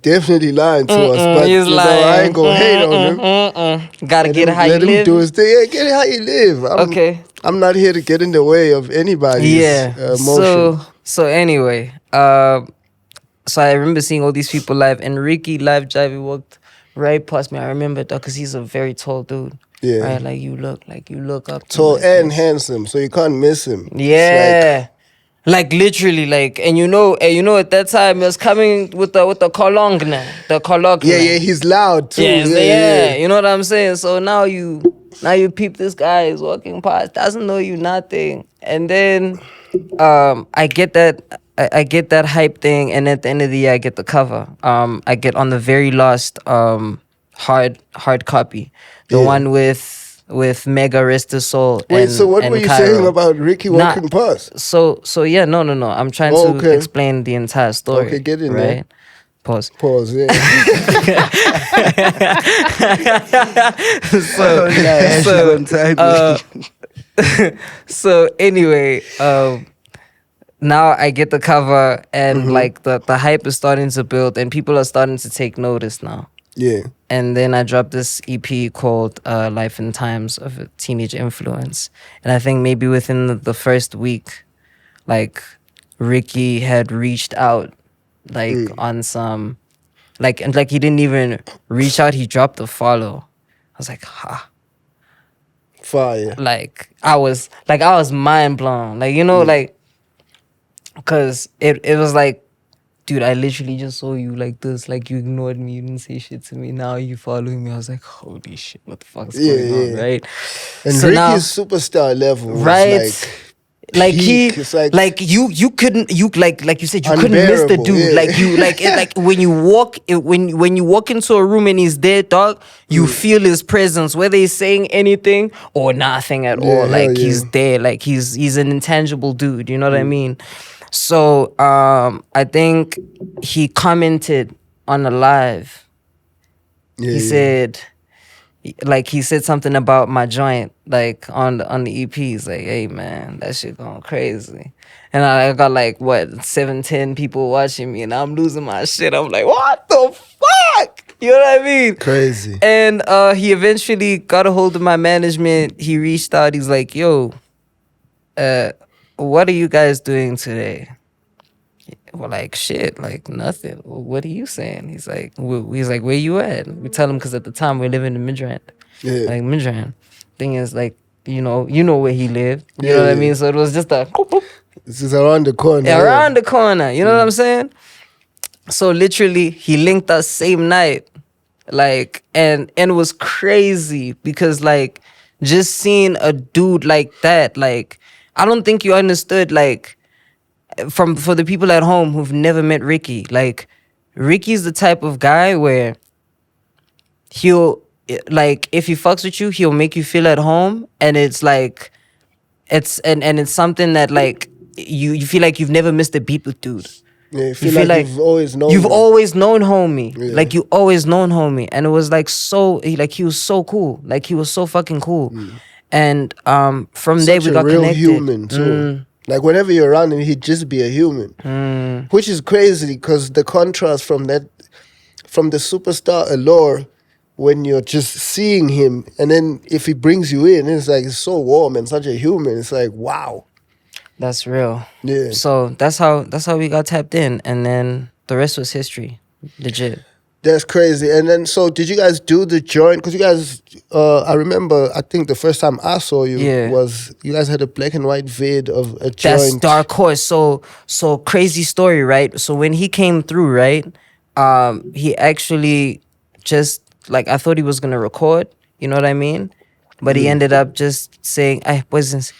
definitely lying to us, but he's you know, lying. I ain't gonna hate on him. Gotta get it how you Let him live. do his thing. Yeah, get it how you live. Okay. I'm not here to get in the way of anybody's Yeah. emotion. So anyway, so I remember seeing all these people live, and Ricky live jivey walked right past me. I remember that because he's a very tall dude. Yeah. Right, like you look up to Tall him like and this. handsome, so you can't miss him. It's Yeah. Like literally, like, and you know at that time it was coming with the Cologne, the Cologne. yeah, he's loud too. Yeah, you know what I'm saying. So now you peep this guy is walking past, doesn't know you nothing, and then I get that hype thing, and at the end of the year I get the cover. I get on the very last hard copy, the Yeah. one with Mega Rest the Soul. Wait, and, so what and were you Cairo. saying about Ricky Nah, walking past? So yeah, no. I'm trying Oh, to okay. explain the entire story. Okay, get in right? there. Pause. Pause, yeah. So anyway, now I get the cover, and like the hype is starting to build, and people are starting to take notice now. Yeah. And then I dropped this EP called Life and Times of a Teenage Influence. And I think maybe within the first week, like Ricky had reached out like on some and like he didn't even reach out, he dropped a follow. I was like, ha. Fire. Like I was mind blown. Like, you know, like, cause it was like, dude, I literally just saw you like this. Like, you ignored me. You didn't say shit to me. Now you following me. I was like, holy shit, what the fuck is going on, Yeah. right? And So Ricky's now, superstar level was right? Like peak. he, It's like you couldn't, like you said, you couldn't miss the unbearable, dude. yeah. Like you, like it, like when you walk, when you walk into a room and he's there, dog, you feel his presence, whether he's saying anything or nothing at all. Yeah, hell Like yeah. he's there, like he's an intangible dude. You know what I mean? So I think he commented on a live. Yeah, He yeah. said, like he said something about my joint, like on the EPs, like, hey man, that shit going crazy. And I got like what 7-10 people watching me, and I'm losing my shit. I'm like, what the fuck? You know what I mean? Crazy. And he eventually got a hold of my management. He reached out. He's like, yo, what are you guys doing today? We're like, shit, like nothing. Well, what are you saying? He's like, where you at? We tell him because at the time we're living in Midrand. Yeah. Like Midrand. Thing is, like, you know where he lived. You Yeah, know what I yeah. mean? So it was just a boop, boop, This is around the corner. around the corner. You know what I'm saying? So literally, he linked us same night. Like, and it was crazy because like just seeing a dude like that, like, I don't think you understood, like, for the people at home who've never met Ricky, like Ricky's the type of guy where he'll, like, if he fucks with you, he'll make you feel at home, and it's like and it's something that like you feel like you've never missed a beat with dude. Yeah, you feel like you've always known. You've him. always known homie. Yeah. Like you always known homie. And it was like he was so cool. Like he was so fucking cool. And from there Such we a got real connected. human too. Like whenever you're around him, he'd just be a human, which is crazy because the contrast from the superstar allure when you're just seeing him, and then if he brings you in, it's like it's so warm and such a human. It's like wow. That's real. Yeah. So that's how we got tapped in, and then the rest was history. Legit. That's crazy. And then, so did you guys do the joint? Because you guys, I remember, I think the first time I saw you was you guys had a black and white vid of a joint. That's Dark Horse. So crazy story, right? So when he came through, right, he actually just, like, I thought he was gonna record, you know what I mean? But he ended up just saying, "Hey, boys,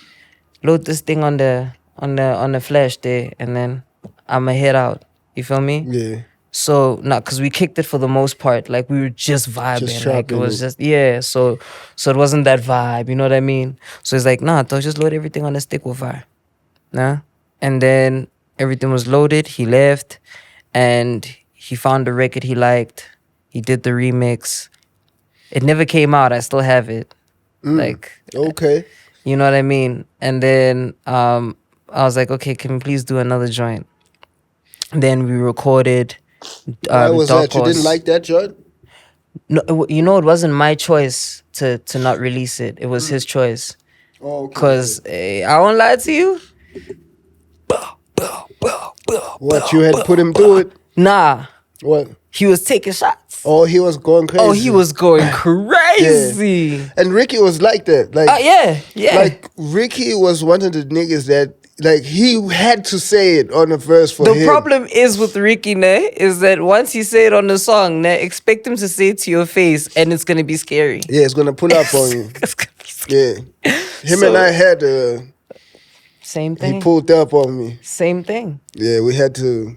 load this thing on the flash there, and then I'ma head out." You feel me? Yeah. So cause we kicked it for the most part. Like we were just vibing. Just Like it chopping was it. just so it wasn't that vibe, you know what I mean? So it's like, nah, don't just load everything on the stick with fire. Nah. And then everything was loaded, he left, and he found a record he liked. He did the remix. It never came out. I still have it. Like, Okay. you know what I mean? And then I was like, okay, can we please do another joint? Then we recorded Why was Dark that? You didn't Horse. like that joint? No, you know, it wasn't my choice to not release it. It was his choice. Oh, okay. Cause I won't lie to you. What, you had put him through it? Nah, What? he was taking shots. Oh, he was going crazy. Oh, he was going crazy. And Ricky was like that. Like, Yeah. Like Ricky was one of the niggas that, like, he had to say it on a verse for him. The problem is with Ricky, ne, is that once he say it on the song, ne, expect him to say it to your face, and it's gonna be scary. Yeah, it's gonna pull up on you. It's gonna be scary. Yeah. Him So- and I had Same he thing. pulled up on me. Same thing. Yeah, we had to.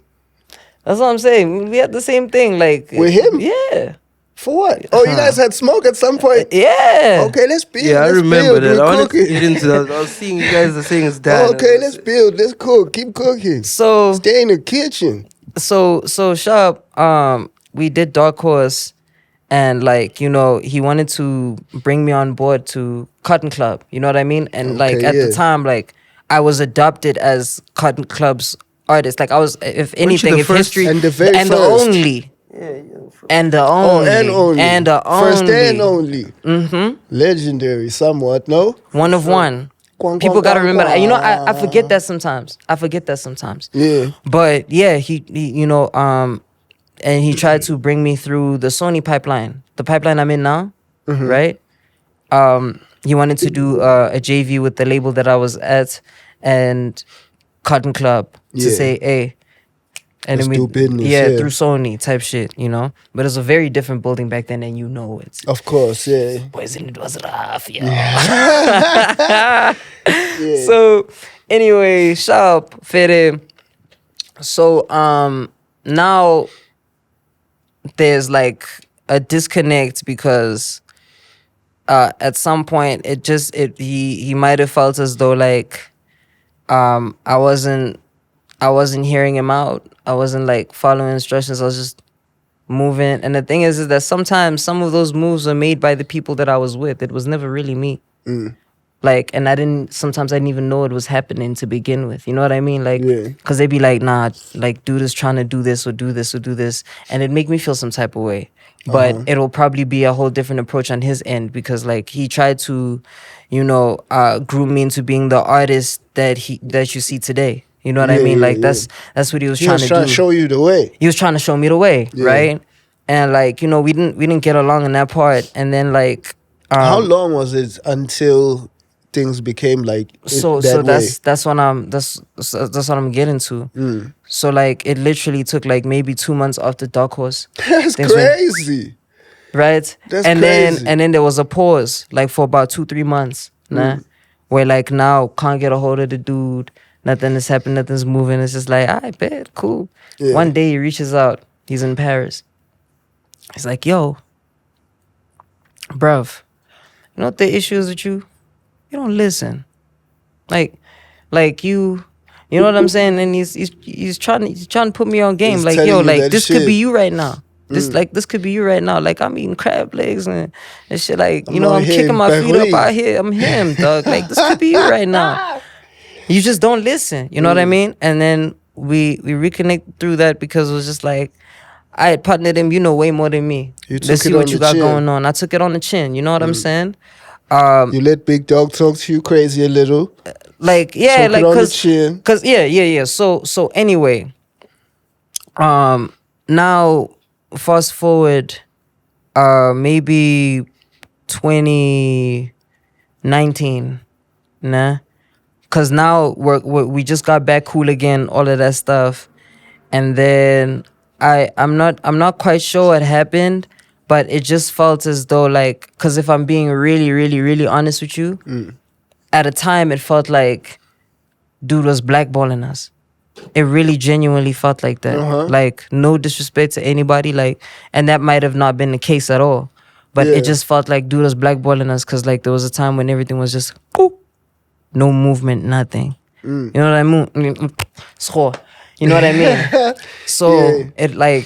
That's what I'm saying. We had the same thing. Like With him? Yeah. For what? Oh, you guys had smoke at some point? Yeah. Okay, let's build. Yeah, I let's remember build. that. We're I wanted to cooking. get into that. I was seeing you guys are saying it's done. Okay, let's build. Let's cook. Keep cooking. So Stay in the kitchen. so Sharp, we did Dark Horse, and like, you know, he wanted to bring me on board to Cotton Club. You know what I mean? And like Okay, at yeah. the time, like I was adopted as Cotton Club's artist. Like I was, if you anything, the if first history and the very and the first? only. And the Oh, only. and only. And the only. First and only. Mm-hmm. Legendary, somewhat, no? One of one. Quang, People quang, gotta quang, remember that. You know, I quang. forget that sometimes. Yeah. But yeah, he you know, and he tried to bring me through the Sony pipeline, the pipeline I'm in now, right? He wanted to do a JV with the label that I was at, and Cotton Club to Yeah. say, hey, And Let's then do business, yeah, yeah. through Sony type shit, you know. But it's a very different building back then, and you know it. Of course, yeah. Boys, and it was rough, yo. Yeah. Yeah. So anyway, sharp, Fede. So now there's like a disconnect because at some point he might have felt as though like I wasn't hearing him out. I wasn't like following instructions. I was just moving. And the thing is that sometimes some of those moves were made by the people that I was with. It was never really me. Like, and sometimes I didn't even know it was happening to begin with. You know what I mean? Like, Yeah. because they'd be like, nah, like, dude is trying to do this or do this or do this. And it'd make me feel some type of way. But it'll probably be a whole different approach on his end because, like, he tried to, you know, groom me into being the artist that you see today. You know what I Yeah, mean? yeah, Like, yeah. that's what he was He trying was to trying do. to show you the way. He was trying to show me the way, Yeah. right? And like, you know, we didn't get along in that part. And then like, How long was it until things became like so that way? that's what I'm getting to. So like, it literally took like maybe 2 months after Dark Horse, That's things went- crazy. right? That's and crazy. then there was a pause like for about 2-3 months, nah, where like now can't get a hold of the dude. Nothing is happening. Nothing's moving. It's just like, I bet, cool. Yeah. One day he reaches out. He's in Paris. He's like, yo, bruv, you know what the issue is with you? You don't listen. Like you know what I'm saying? And he's trying to put me on game. He's Like, telling yo, you like that this could shit. be you right now. This could be you right now. Like, I'm eating crab legs and shit. Like, you know, out I'm here kicking in my feet up Paris. out here. I'm him, dog. Like, this could be you right now. You just don't listen. You know what I mean? And then we reconnect through that because it was just like, I had partnered him. You know way more than me. You took Let's see it what on you the got chin. going on. I took it on the chin. You know what I'm saying? You let Big Dog talk to you crazy a little. Like, yeah, Took like, it on the chin. yeah. So anyway, now fast forward, maybe 2019, nah, because now we just got back cool again, all of that stuff, and then I'm not quite sure what happened, but it just felt as though like, because if I'm being really really really honest with you, at a time it felt like dude was blackballing us. It really genuinely felt like that. Like, no disrespect to anybody, like, and that might have not been the case at all. But Yeah. it just felt like dude was blackballing us because like there was a time when everything was just cool. No movement, nothing. You know what I mean? Score. You know what I mean? So Yeah.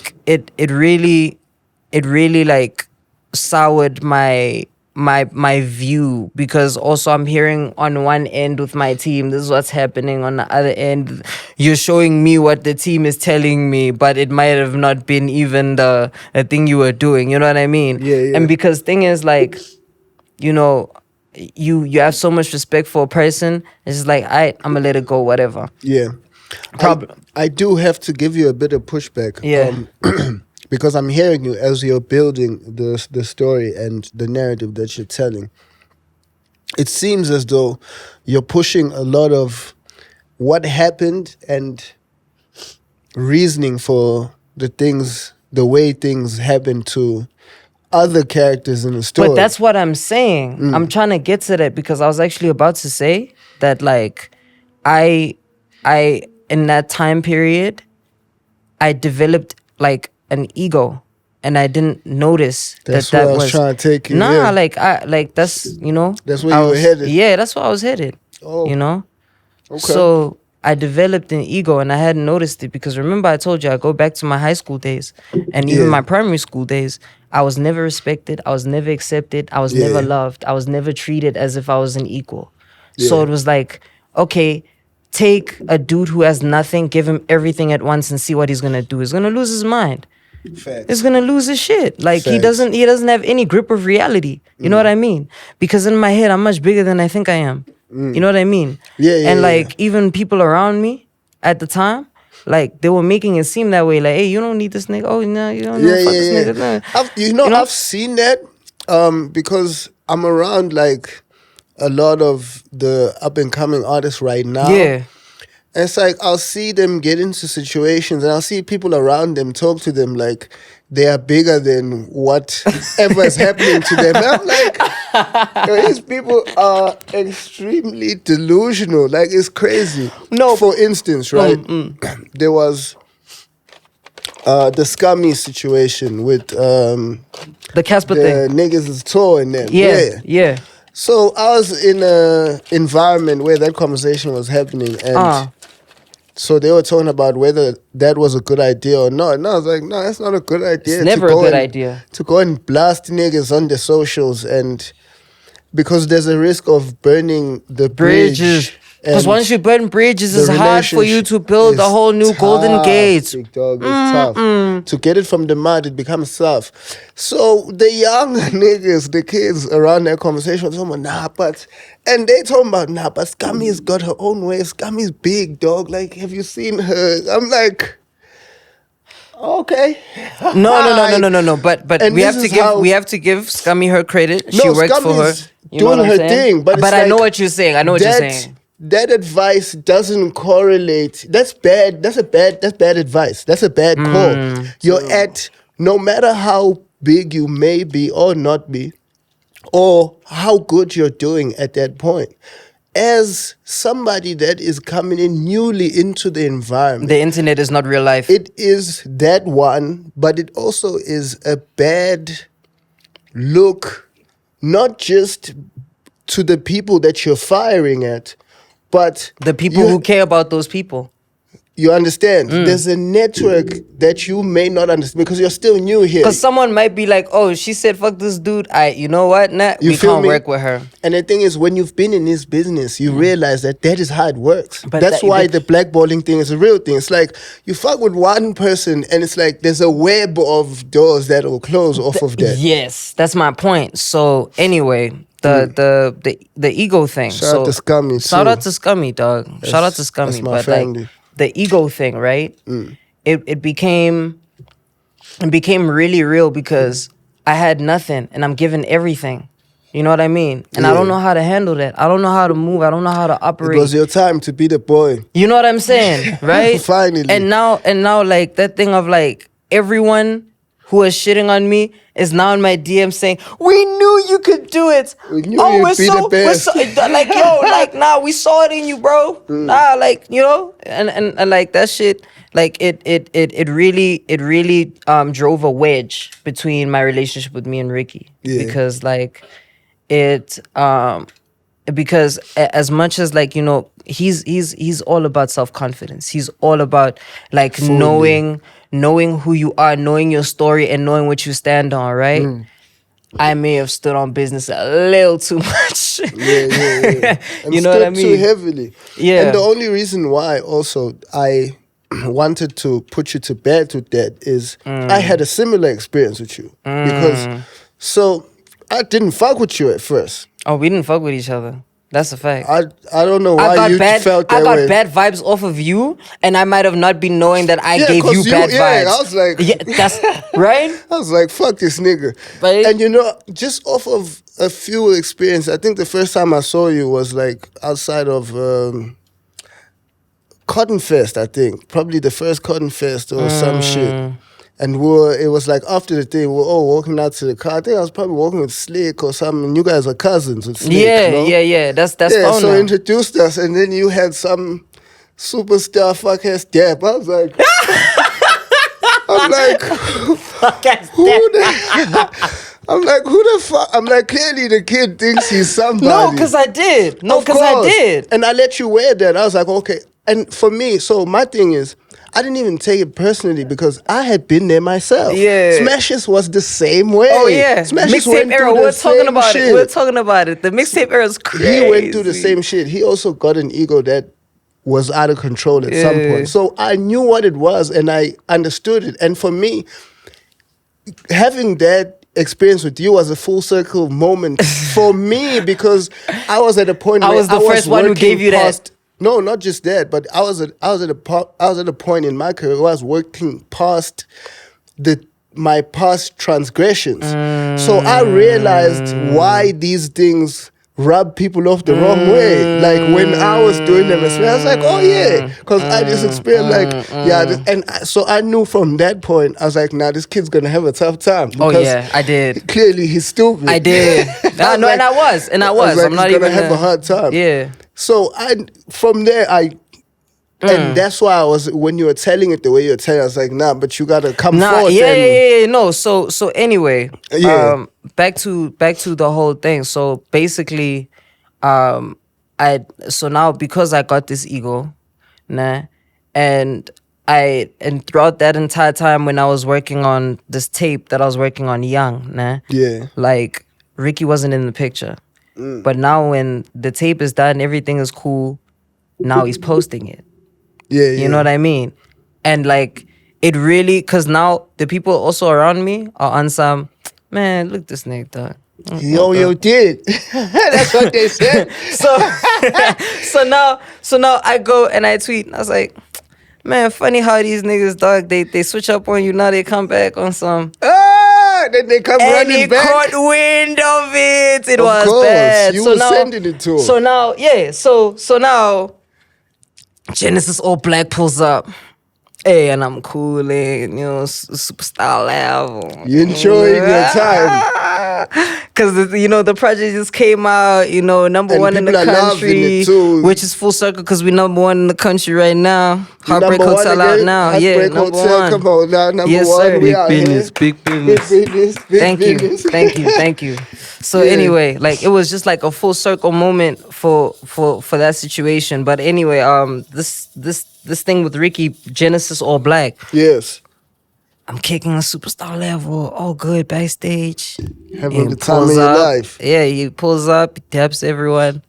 it really like soured my view, because also I'm hearing on one end with my team, this is what's happening. On the other end, you're showing me what the team is telling me, but it might have not been even the thing you were doing. You know what I mean? Yeah. And because thing is like, you know, you have so much respect for a person, it's just like, I'm gonna let it go, whatever. Yeah. Problem. I do have to give you a bit of pushback. Yeah. Because I'm hearing you as you're building the story and the narrative that you're telling. It seems as though you're pushing a lot of what happened and reasoning for the way things happen to other characters in the story. But that's what I'm saying. I'm trying to get to that because I was actually about to say that, like, I in that time period, I developed like an ego, and I didn't notice That's that where I was trying to take you, Nah, yeah. like that's, you know, That's where I you were was- headed. Yeah, that's where I was headed. Oh. You know. Okay. So I developed an ego, and I hadn't noticed it because remember I told you I go back to my high school days and even Yeah. my primary school days. I was never respected. I was never accepted. I was never Yeah. loved. I was never treated as if I was an equal. So Yeah. it was like, okay, take a dude who has nothing, give him everything at once, and see what he's gonna do. He's gonna lose his mind. Facts. He's gonna lose his shit. Like he Facts. doesn't have any grip of reality. You know what I mean? Because in my head, I'm much bigger than I think I am. You know what I mean? Yeah, yeah, And yeah. like even people around me at the time, like they were making it seem that way. Like, hey, you don't need this nigga. Oh no, you don't know. Fuck this nigga. No. I've seen that because I'm around like a lot of the up and coming artists right now. Yeah. And it's like I'll see them get into situations and I'll see people around them talk to them like they are bigger than whatever is happening to them. And I'm like, yo, these people are extremely delusional. Like, it's crazy. No. For instance, right? There was the scummy situation with The Casper the thing. niggas' tour and them. Yeah. So I was in a environment where that conversation was happening, and so they were talking about whether that was a good idea or not. And I was like, no, that's not a good idea. It's never a good idea. To go and blast niggas on the socials, and because there's a risk of burning the Bridges. Because and once you burn bridges, the it's hard for you to build a relationship whole new is golden tough, gate. big dog, it's tough. To get it from the mud, it becomes tough. So the young niggas, the kids around that conversation were talking about, and they talking about, but Scammy's got her own way. Scammy's big, dog. Like, have you seen her? I'm like, okay. No. But And we this have to is give how- Scummy her credit. She No, works for her. Scammy's You know what doing I'm her saying? thing, but it's I know like what you're saying. I know what you're saying. That advice doesn't correlate. That's bad. That's bad advice. That's a bad call. You're at, no matter how big you may be or not be, or how good you're doing at that point, as somebody that is coming in newly into the environment, The internet is not real life. it is that one, but it also is a bad look, not just to the people that you're firing at, but The people who care about those people. you understand. There's a network that you may not understand because you're still new here. Because someone might be like, oh, she said, fuck this dude. You know what? Nah, You we feel can't me? work with her. And the thing is, when you've been in this business, you realize that is how it works. But That's that- why but- the blackballing thing is a real thing. It's like you fuck with one person, and it's like there's a web of doors that will close off of that. Yes, that's my point. So anyway, the ego thing. Shout out to Scummy, Shout too. out to Scummy, dog. Shout out to Scummy. that's my But family. like the ego thing, right? It became really real because I had nothing and I'm given everything. You know what I mean? And I don't know how to handle that. I don't know how to move. I don't know how to It operate. was your time to be the boy. You know what I'm saying, right? Finally. And now, like that thing of like everyone who was shitting on me is now in my DM saying, "We knew you could do it. We knew you'd be the best." Like yo, like nah, we saw it in you, bro. Nah, like you know, and like that shit." Like it really drove a wedge between my relationship with me and Ricky. Yeah. Because like because as much as like you know he's all about self-confidence, he's all about like knowing who you are, knowing your story and knowing what you stand on, right? I may have stood on business a little too much. Yeah. And You know what I stood too mean? heavily. Yeah. And the only reason why also I wanted to put you to bed with that is I had a similar experience with you. Because, so I didn't fuck with you at first. Oh, we didn't fuck with each other. That's a fact. I don't know why you felt that I got way. bad vibes off of you, and I might have not been knowing that I Yeah, gave 'cause you bad vibes. I was like, yeah, that's right. I was like, fuck this nigga. But- and you know, just off of a few experience, I think the first time I saw you was like outside of Cotton Fest, I think. Probably the first Cotton Fest or some shit. And it was like after the thing, we were all walking out to the car. I think I was probably walking with Slick or something. And you guys are cousins with Slick. no? Yeah. That's Yeah, phone so now. introduced us, and then you had some superstar fuck ass dap. I was like, I'm like, who the? I'm like, who the fuck? I'm like, clearly the kid thinks he's somebody. No, because I did. No, Of because I course. did. And I let you wear that. I was like, okay. And for me, so my thing is, I didn't even take it personally because I had been there myself. Yeah. Smashes was the same way. Oh yeah, Smashes mixtape went era. through the We're talking same about shit. it. We're talking about it. The mixtape era is crazy. He went through the same shit. He also got an ego that was out of control at some Yeah. point. So I knew what it was and I understood it. And for me, having that experience with you was a full circle moment for me because I was at a point I where was the first one who working gave you that. past- No, not just that, but I was at a point in my career where I was working past my past transgressions. So I realized why these things rub people off the wrong way. Like when I was doing them as well, I was like, oh yeah, because I just experienced so I knew from that point, I was like, nah, this kid's gonna have a tough time. Oh Because yeah, I did. clearly he's stupid. I did. No, like- and I was. like, I'm not he's gonna even have a hard time. Yeah. So from there and that's why I was, when you were telling it the way you were telling, I was like, nah, but you gotta come forth. No. So anyway, Yeah. back to the whole thing. So basically, so now because I got this ego, nah, and throughout that entire time when I was working on this tape that I was working on young, nah, Yeah. like Ricky wasn't in the picture. But now when the tape is done, everything is cool. Now he's posting it. Yeah, You know what I mean? And like it really, cause now the people also around me are on some, man, look this nigga dog. Yo did. That's what they said. So now I go and I tweet and I was like, man, funny how these niggas dog they switch up on you, now they come back on some. Then they come And running he back. caught wind of it. It Of was course, bad. you so were now, sending it to him. So now, yeah. So now, Genesis All Black pulls up. Hey, and I'm cooling, superstar level. You enjoying your time. Because, the project just came out, number And one in the people are loving country. it too. Which is full circle because we number one in the country right now. Heartbreak Number one Hotel out again? now. Heartbreak Number Hotel, one. come on now, number Yes, one. sir. We Big out business, here. big business. Big business, big business. Thank you. So Yeah. anyway, like it was just like a full circle moment for that situation. But anyway, this thing with Ricky, Genesis All Black. Yes. I'm kicking a superstar level, all good backstage. Having He the time pulls of your up. life. Yeah, he pulls up, he taps everyone.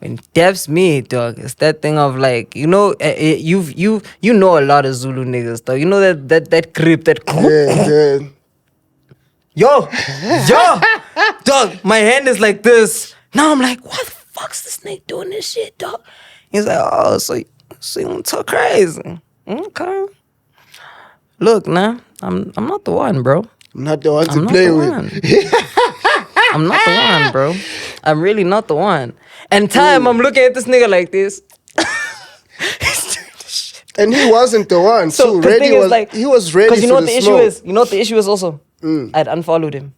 When he taps me, dog, it's that thing of like, you know a lot of Zulu niggas, dog. You know that grip, that Yeah. yo, dog, my hand is like this. Now I'm like, what the fuck's this nigga doing this shit, dog? He's like, oh, so you want to talk crazy? Okay. Look, nah, I'm not the one, bro. I'm not the one to I'm not play the with. one. I'm not the one, bro. I'm really not the one. And I'm looking at this nigga like this. And he wasn't the one. So too. the Ready thing is was like, he was ready because you know for what the the issue smoke. is. You know what the issue is also. I'd unfollowed him.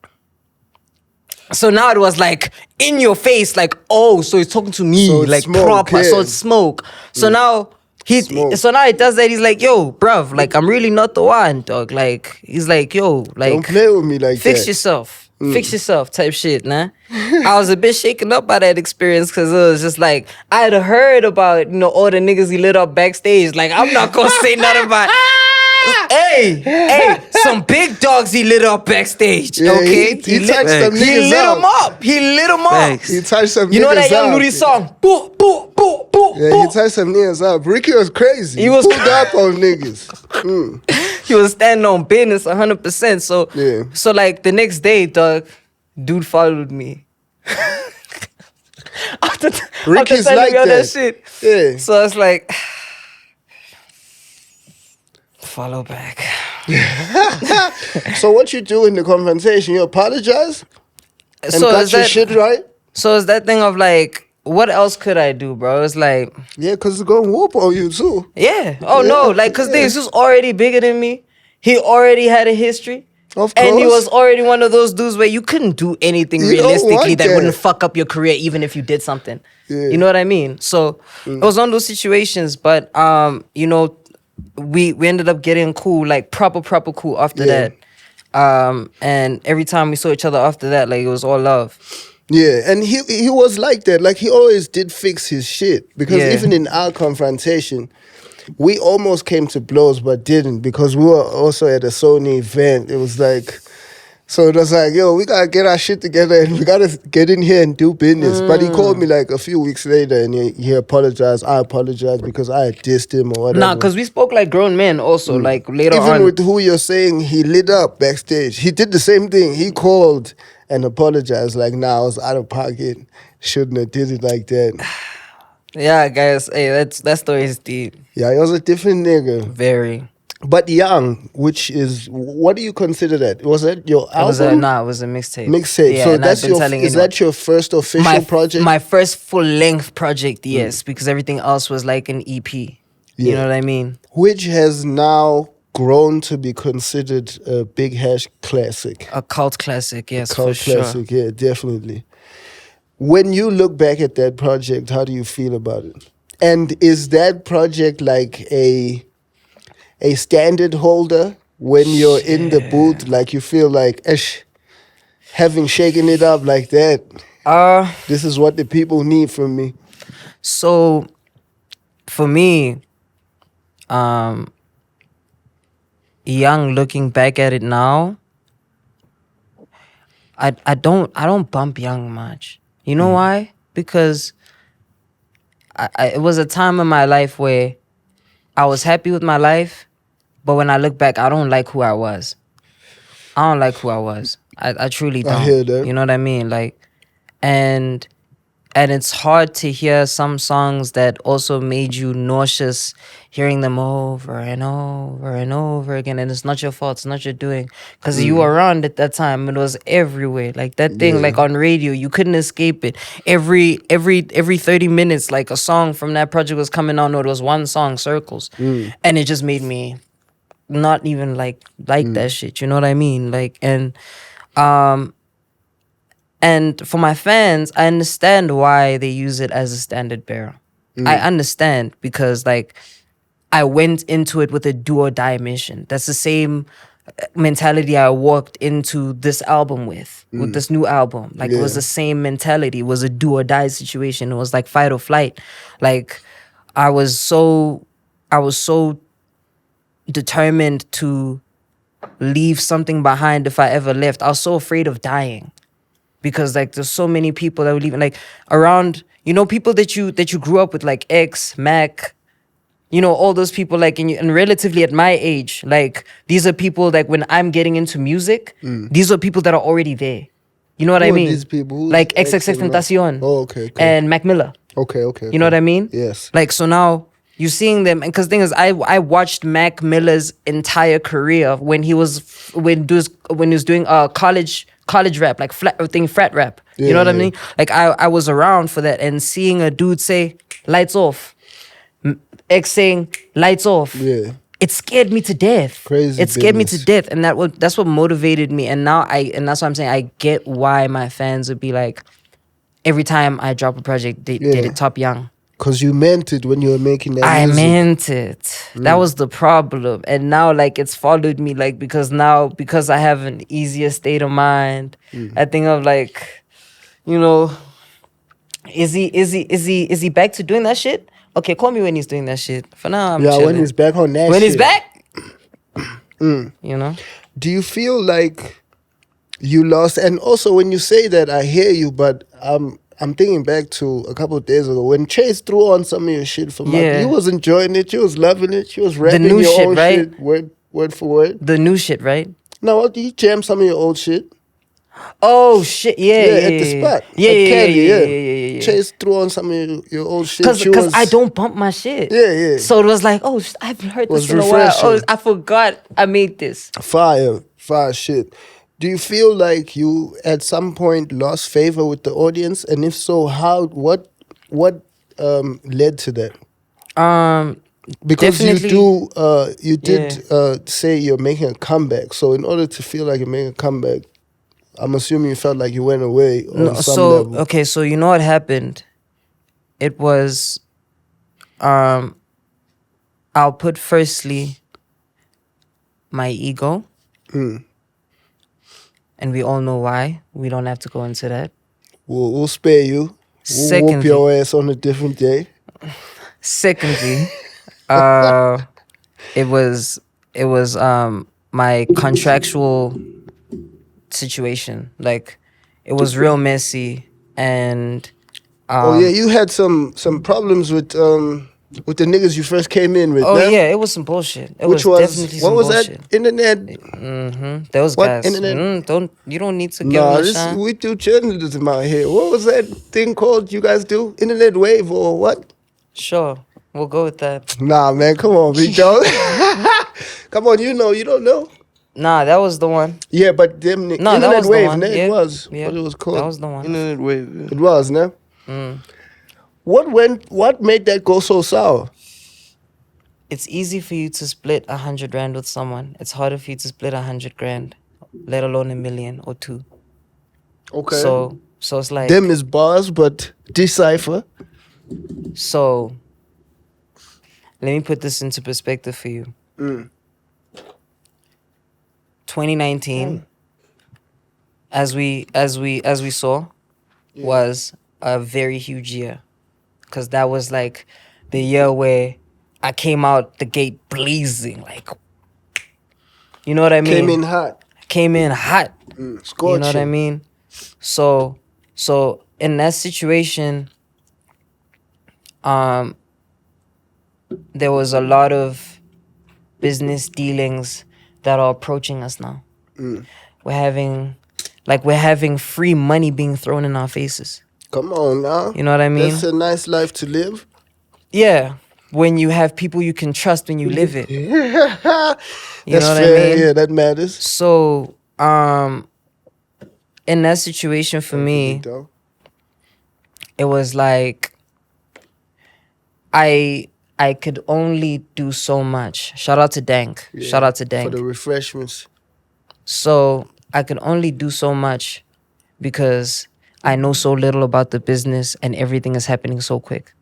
So now it was like in your face, like, oh, so he's talking to me, So it's like smoke, proper. So yeah. it's smoke. So now Smoke. so now he does that. He's like, yo, bruv, like I'm really not the one, dog. Like he's like, yo, like Don't play with me like fix that. yourself. Fix yourself type shit, nah. I was a bit shaken up by that experience because it was just like I had heard about, all the niggas he lit up backstage. Like, I'm not gonna say nothing about Hey, some big dogs he lit up backstage. Yeah, Okay? he touched some He niggas lit up. them up. He lit them up. Thanks. He touched some You know niggas that Young up. Nudie song? Boo, boo, boo, boo, Yeah, boo. he touched some niggas up. Ricky was crazy. He was pulled up on niggas. He was standing on business 100%. So, Yeah. so like the next day, dog, dude followed me. Ricky's telling like me all that. shit. Yeah. So I was like, follow back. So what you do in the confrontation? You apologize and So got is your that shit right? so is that thing of like, what else could I do, bro? It's like, Yeah, because it's going to whoop on you too. yeah. Oh no, Yeah, like, cause yeah. this was already bigger than me. He already had a history. Of And he course. was already one of those dudes where you couldn't do anything You don't realistically want that that. wouldn't fuck up your career, even if you did something. Yeah. You know what I mean? So it was one of those situations, but we ended up getting cool, like proper cool after Yeah. that. And every time we saw each other after that, like it was all love. Yeah, and he was like that. Like he always did fix his shit. Because Yeah. even in our confrontation, we almost came to blows but didn't because we were also at a Sony event. It was like, so it was like, yo, we gotta get our shit together and we gotta get in here and do business. But he called me like a few weeks later and he apologized. I apologized because I had dissed him or whatever. Nah, because we spoke like grown men also, like later Even on. with who you're saying he lit up backstage, he did the same thing. He called and apologized like, nah, I was out of pocket. Shouldn't have did it like that. Yeah, guys, hey, that story is deep. Yeah, he was a different nigga. Very. But Young, which is, what do you consider that? Was that your It was album? it was a mixtape. Mixtape. Yeah, So and I've that's been your, telling is anyone. that your first official project? My first full length project, yes, because everything else was like an EP. You know what I mean? Which has now grown to be considered a big hash classic. A cult classic, yes, for Cult sure. classic, yeah, definitely. When you look back at that project, how do you feel about it? And is that project like a standard holder when you're in the booth? Like you feel like, having shaken it up like that, this is what the people need from me. So for me, Young, looking back at it now, I don't bump Young much. You know why? Because it was a time in my life where I was happy with my life, but when I look back, I don't like who I was. I don't like who I was. I truly don't. I hear that. You know what I mean? Like, and it's hard to hear some songs that also made you nauseous, hearing them over and over and over again. And it's not your fault. It's not your doing. Because you were around at that time. It was everywhere. Like that thing, like on radio, you couldn't escape it. Every 30 minutes, like a song from that project was coming on. Or it was one song, Circles. And it just made me not even like that shit. You know what I mean? Like, and for my fans, I understand why they use it as a standard bearer. I understand because like I went into it with a do or die mission. That's the same mentality I walked into this album with this new album. Like it was the same mentality. It was a do or die situation. It was like fight or flight. Like I was so determined to leave something behind if I ever left. I was so afraid of dying. Because like there's so many people that were leaving, like around, you know, people that you grew up with, like X, Mac, you know, all those people, like and relatively at my age, like these are people like when I'm getting into music, these are people that are already there. You know what Who I are mean? these people? Who's Like X XXX and Mac? Tentacion. Oh, okay. And Mac Miller. Okay. You know what I mean? Yes. Like so now you're seeing them, and because the thing is, I watched Mac Miller's entire career when he was doing college rap, like frat rap. You know what I mean? Like I was around for that, and seeing a dude say lights off, X saying lights off. Yeah. It scared me to death. Crazy It scared me to business. death, and that's what motivated me. And now that's what I'm saying. I get why my fans would be like, every time I drop a project, did it top Young. Because you meant it when you were making that I music. meant it. That was the problem. And now like it's followed me, like because I have an easier state of mind. I think of like, you know, is he back to doing that shit? Okay, call me when he's doing that shit. For now, I'm chilling. When he's back on that When shit. he's back, you know. Do you feel like you lost? And also when you say that, I hear you, but I'm thinking back to a couple of days ago when Chase threw on some of your shit for Yeah. you was enjoying it, you was loving it, you was rapping new your shit, own right? shit word for word. The new shit, right? No, you jammed some of your old shit. Oh shit! Yeah, At the spot. Yeah, at yeah, Candy, yeah. Chase threw on some of your old shit. Because I don't bump my shit. Yeah. So it was like, oh, I've heard was this in a while. Oh, refreshing. I forgot I made this. Fire shit. Do you feel like you at some point lost favor with the audience? And if so, how? What led to that? Because definitely- you did say you're making a comeback. So in order to feel like you're making a comeback, I'm assuming you felt like you went away on some level. Okay, so you know what happened? It was, I'll put firstly my ego. And we all know why. We don't have to go into that. We'll spare you. We'll whoop Secondly- your ass on a different day. Secondly, it was my contractual situation. Like it was real messy, and You had some problems with the niggas you first came in with. oh nah? yeah, it was some bullshit. It Which was was definitely what some was bullshit. that? Internet. Those What, guys. internet? You don't need to give them a shine. we do journalism out here. What was that thing called you guys do? Internet wave or what? Sure, we'll go with that. Nah, man, come on, big dog. Come on, you don't know. Nah, that was the one. Yeah, but them No, that internet was the wave, one. ne? Yeah. It was Yeah. what it was That called. was the one. Internet wave. It was, ne? What made that go so sour? It's easy for you to split 100 rand with someone. It's harder for you to split 100 grand, let alone a million or two. Okay. So it's like Them is bars, but decipher. so. Let me put this into perspective for you. 2019, as we saw, was a very huge year, because that was like the year where I came out the gate blazing, like, you know what I mean? Came in hot. You know what I mean? So in that situation, there was a lot of business dealings that are approaching us now. We're having free money being thrown in our faces. Come on now. You know what I mean? That's a nice life to live. Yeah. When you have people you can trust when you live it. You That's know what fair. I mean? Yeah, that matters. So, in that situation for me, it was like I could only do so much. Shout out to Dank. Shout out to Dank. For the refreshments. So I could only do so much because I know so little about the business and everything is happening so quick.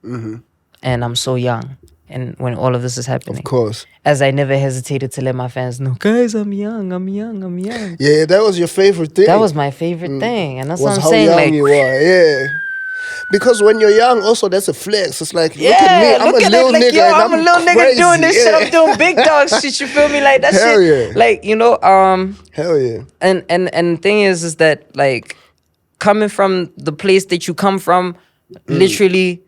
And I'm so young. And when all of this is happening. Of course. As I never hesitated to let my fans know, guys, I'm young. Yeah, that was your favorite thing. That was my favorite thing. And that's was what I'm how saying. young Like, you are, yeah. Because when you're young, also that's a flex. It's like, yeah, look at me, I'm a little like, nigga, yo, and I'm a little nigga crazy. doing this shit. I'm doing big dog shit. You feel me? Like that Hell shit. yeah. Like, you know, Hell yeah. And the thing is that, like, coming from the place that you come from, literally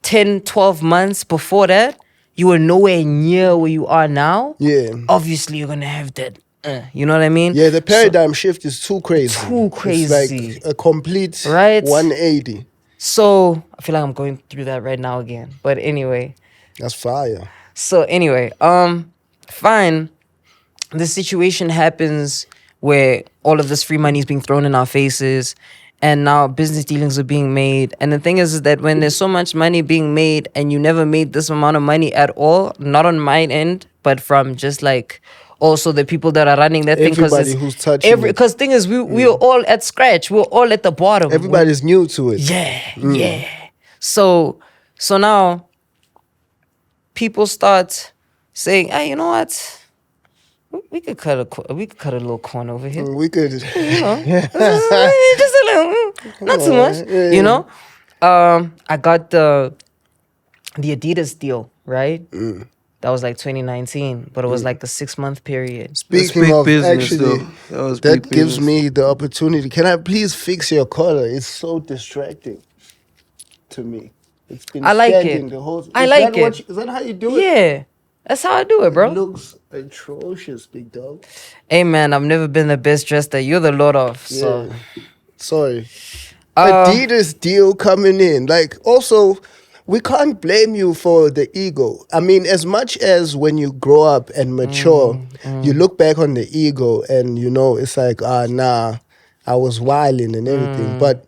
10, 12 months before that, you were nowhere near where you are now. Yeah. Obviously, you're gonna have that. You know what I mean? Yeah, the paradigm shift is too crazy. Too crazy. It's like a complete Right? 180. So I feel like I'm going through that right now again. But anyway. That's fire. So anyway, fine. The situation happens where all of this free money is being thrown in our faces, and now business dealings are being made. And the thing is that when there's so much money being made and you never made this amount of money at all, not on my end, but from just like also the people that are running that thing. Everybody who's touching it. Because thing is, we are all at scratch. We're all at the bottom. Everybody's new to it. Yeah. So now people start saying, hey, you know what? We could cut a little corner over here. We could. You know, just a little, not too much. Yeah. You know, I got the Adidas deal, right? That was like 2019, but it was like the 6-month period. Speaking big of, business, actually, though. that gives me the opportunity. Can I please fix your color? It's so distracting to me. It's been I like standing it. the whole. I like it. Is that how you do it? Yeah, that's how I do it, bro. It looks atrocious, big dog. Hey man, I've never been the best dressed that you're the lord of. So Yeah. Sorry. Adidas deal coming in. Like, also, we can't blame you for the ego. I mean, as much as when you grow up and mature, you look back on the ego and, you know, it's like, nah, I was wilding and everything. But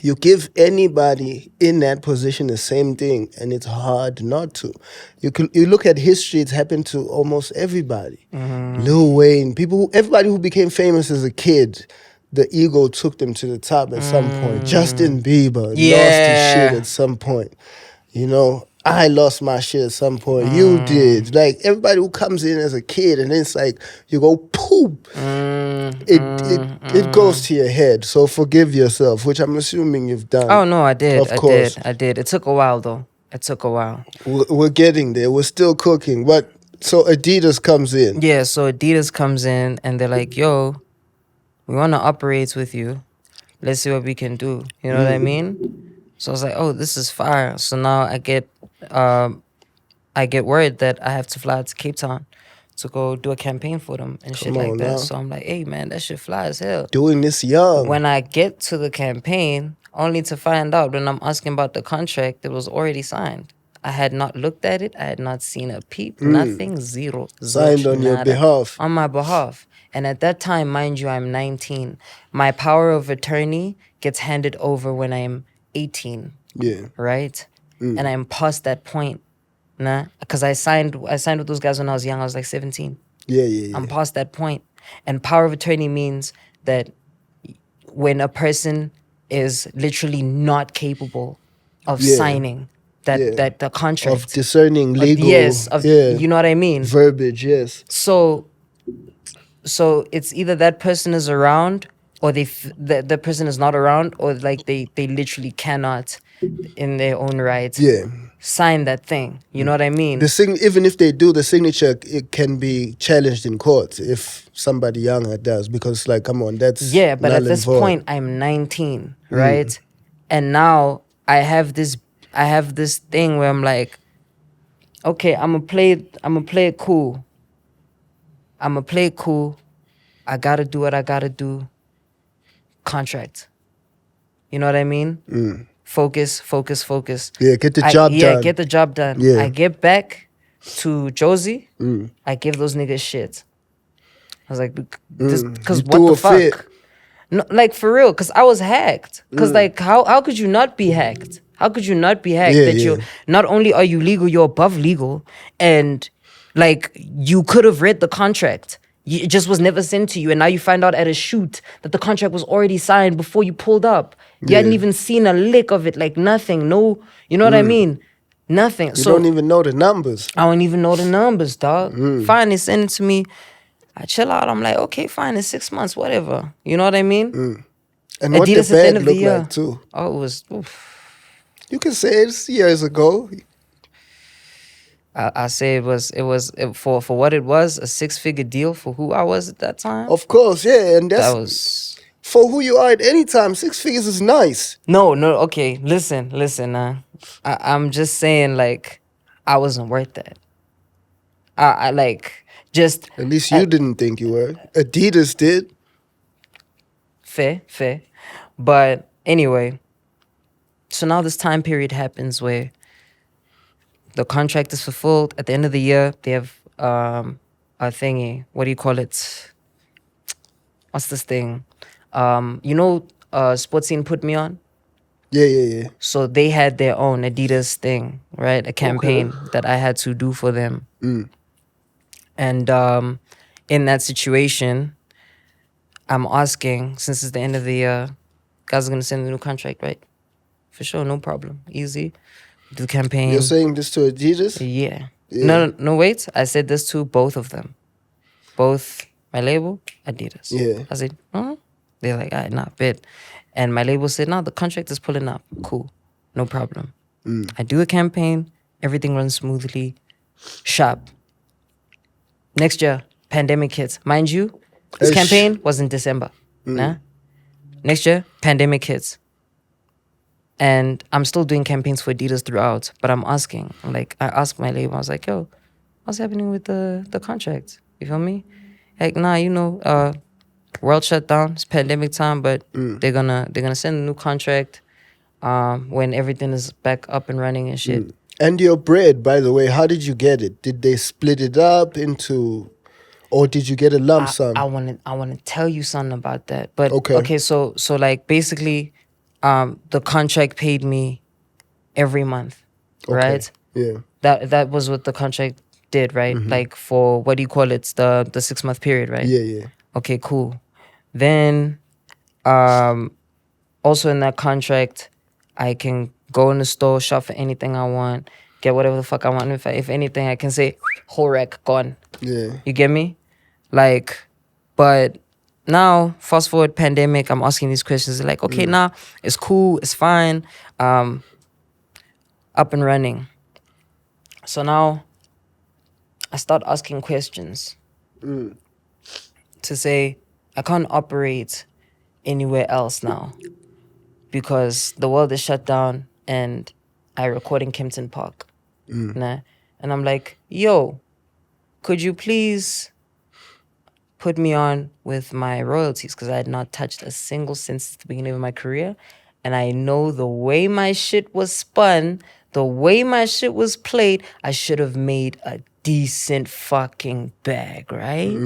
you give anybody in that position the same thing, and it's hard not to. You look at history; it's happened to almost everybody. Lil Wayne, everybody who became famous as a kid, the ego took them to the top at some point. Justin Bieber lost his shit at some point. You know, I lost my shit at some point. You did. Like, everybody who comes in as a kid, and then it's like you go poop. It goes to your head. So forgive yourself, which I'm assuming you've done. Oh no, I did. Of course. I did. It took a while though. It took a while. We're getting there. We're still cooking. But so Adidas comes in. Yeah, so Adidas comes in and they're like, yo, we want to operate with you. Let's see what we can do. You know what I mean? So I was like, oh, this is fire. So now I get word that I have to fly to Cape Town to go do a campaign for them and shit like that. now. So I'm like, hey man, that shit fly as hell. Doing this young. When I get to the campaign, only to find out when I'm asking about the contract, it was already signed. I had not looked at it. I had not seen a peep. Nothing. Zero. Signed Zilch, on your nada. behalf. On my behalf. And at that time, mind you, I'm 19. My power of attorney gets handed over when I'm 18. Yeah. Right? And I'm past that point. Nah. Because I signed with those guys when I was young. I was like 17. Yeah. I'm past that point. And power of attorney means that when a person is literally not capable of Yeah. signing that the contract Of discerning legal. you know what I mean? Verbiage, yes. So it's either that person is around or the person is not around, or like they literally cannot in their own right Yeah. sign that thing. You know what I mean? Even if they do the signature, it can be challenged in court if somebody younger does, because like, come on, that's Yeah, but null at and this void. point I'm 19, right? And now I have this thing where I'm like, okay, I'm gonna play it cool. I'm gonna play it cool. I gotta do what I gotta do. Contract. You know what I mean? Focus. Yeah, get the job done. Get the job done. Yeah. I get back to Josie. I give those niggas shit. I was like, because You what threw the a fuck? fit. No, like for real, because I was hacked. Because like, how could you not be hacked? How could you not be hacked? Yeah, That yeah. you not only are you legal, you're above legal, and like you could have read the contract. It just was never sent to you, and now you find out at a shoot that the contract was already signed before you pulled up. You hadn't even seen a lick of it, like nothing. No, you know what I mean? Nothing. You don't even know the numbers. I don't even know the numbers, dog. Fine, they send it to me. I chill out. I'm like, okay, fine. It's 6 months, whatever. You know what I mean? And what the Adidas at the end bag of the looked year. like too. Oh, it was. Oof. You can say it's years ago. I say it was for what it was, a 6-figure deal for who I was at that time. Of course, yeah. And that's That was for who you are at any time. 6 figures is nice. no. Okay, listen. I'm just saying, like, I wasn't worth that. I like just At least you didn't think you were. Adidas did. fair. But anyway, so now this time period happens where the contract is fulfilled. At the end of the year, they have a thingy. What do you call it? What's this thing? Sports Scene put me on. Yeah. So they had their own Adidas thing, right? A campaign that I had to do for them. And in that situation, I'm asking, since it's the end of the year, guys are gonna send a new contract, right? For sure, no problem. Easy. Do the campaign. You're saying this to Adidas? Yeah. Yeah. No, wait. I said this to both of them. Both my label, Adidas. Yeah. I said, They're like, all right, nah, bet. And my label said, nah, the contract is pulling up. Cool. No problem. I do a campaign. Everything runs smoothly. Sharp. Next year, pandemic hits. Mind you, this Ish. campaign was in December. Nah? Next year, pandemic hits. And I'm still doing campaigns for Adidas throughout. But I asked my label, I was like, yo, what's happening with the contract? You feel me? Like, nah, world shut down. It's pandemic time, but they're gonna send a new contract when everything is back up and running and shit. And your bread, by the way, how did you get it? Did they split it up into, or did you get a lump sum? I wanna tell you something about that. But Okay. so like basically, the contract paid me every month, right? Yeah. That was what the contract did, right? Like for what do you call it? The 6-month period, right? Yeah. Okay, cool. Then, also in that contract, I can go in the store, shop for anything I want, get whatever the fuck I want. If anything, I can say, whole rack gone. Yeah. You get me? Like, but now, fast forward pandemic, I'm asking these questions. They're like, okay, now it's cool, it's fine, up and running. So now, I start asking questions to say, I can't operate anywhere else now because the world is shut down and I record in Kempton Park. Nah? And I'm like, yo, could you please put me on with my royalties? Because I had not touched a single since the beginning of my career. And I know the way my shit was spun, the way my shit was played, I should have made a decent fucking bag, right?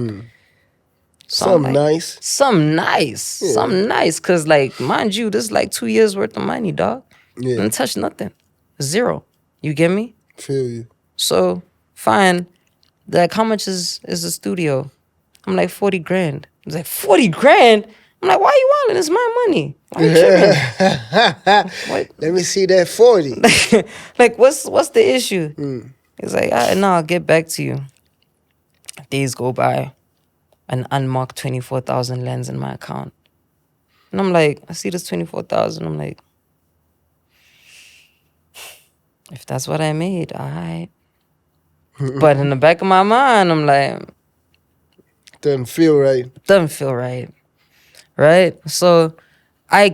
So I'm Some like, nice. Some nice. Cause like, mind you, this is like 2 years worth of money, dog. Yeah. Didn't touch nothing. Zero. You get me? Feel you. So fine. Like, how much is the studio? I'm like 40 grand. He's like 40 grand. I'm like, why you wilding? It's my money. Why you tripping? What? Let me see that 40. Like, what's the issue? He's like, no, I'll get back to you. Days go by, an unmarked 24,000 lands in my account. And I'm like, I see this 24,000. I'm like, if that's what I made, all right. But in the back of my mind, I'm like, Doesn't feel right. doesn't feel right. Right? So I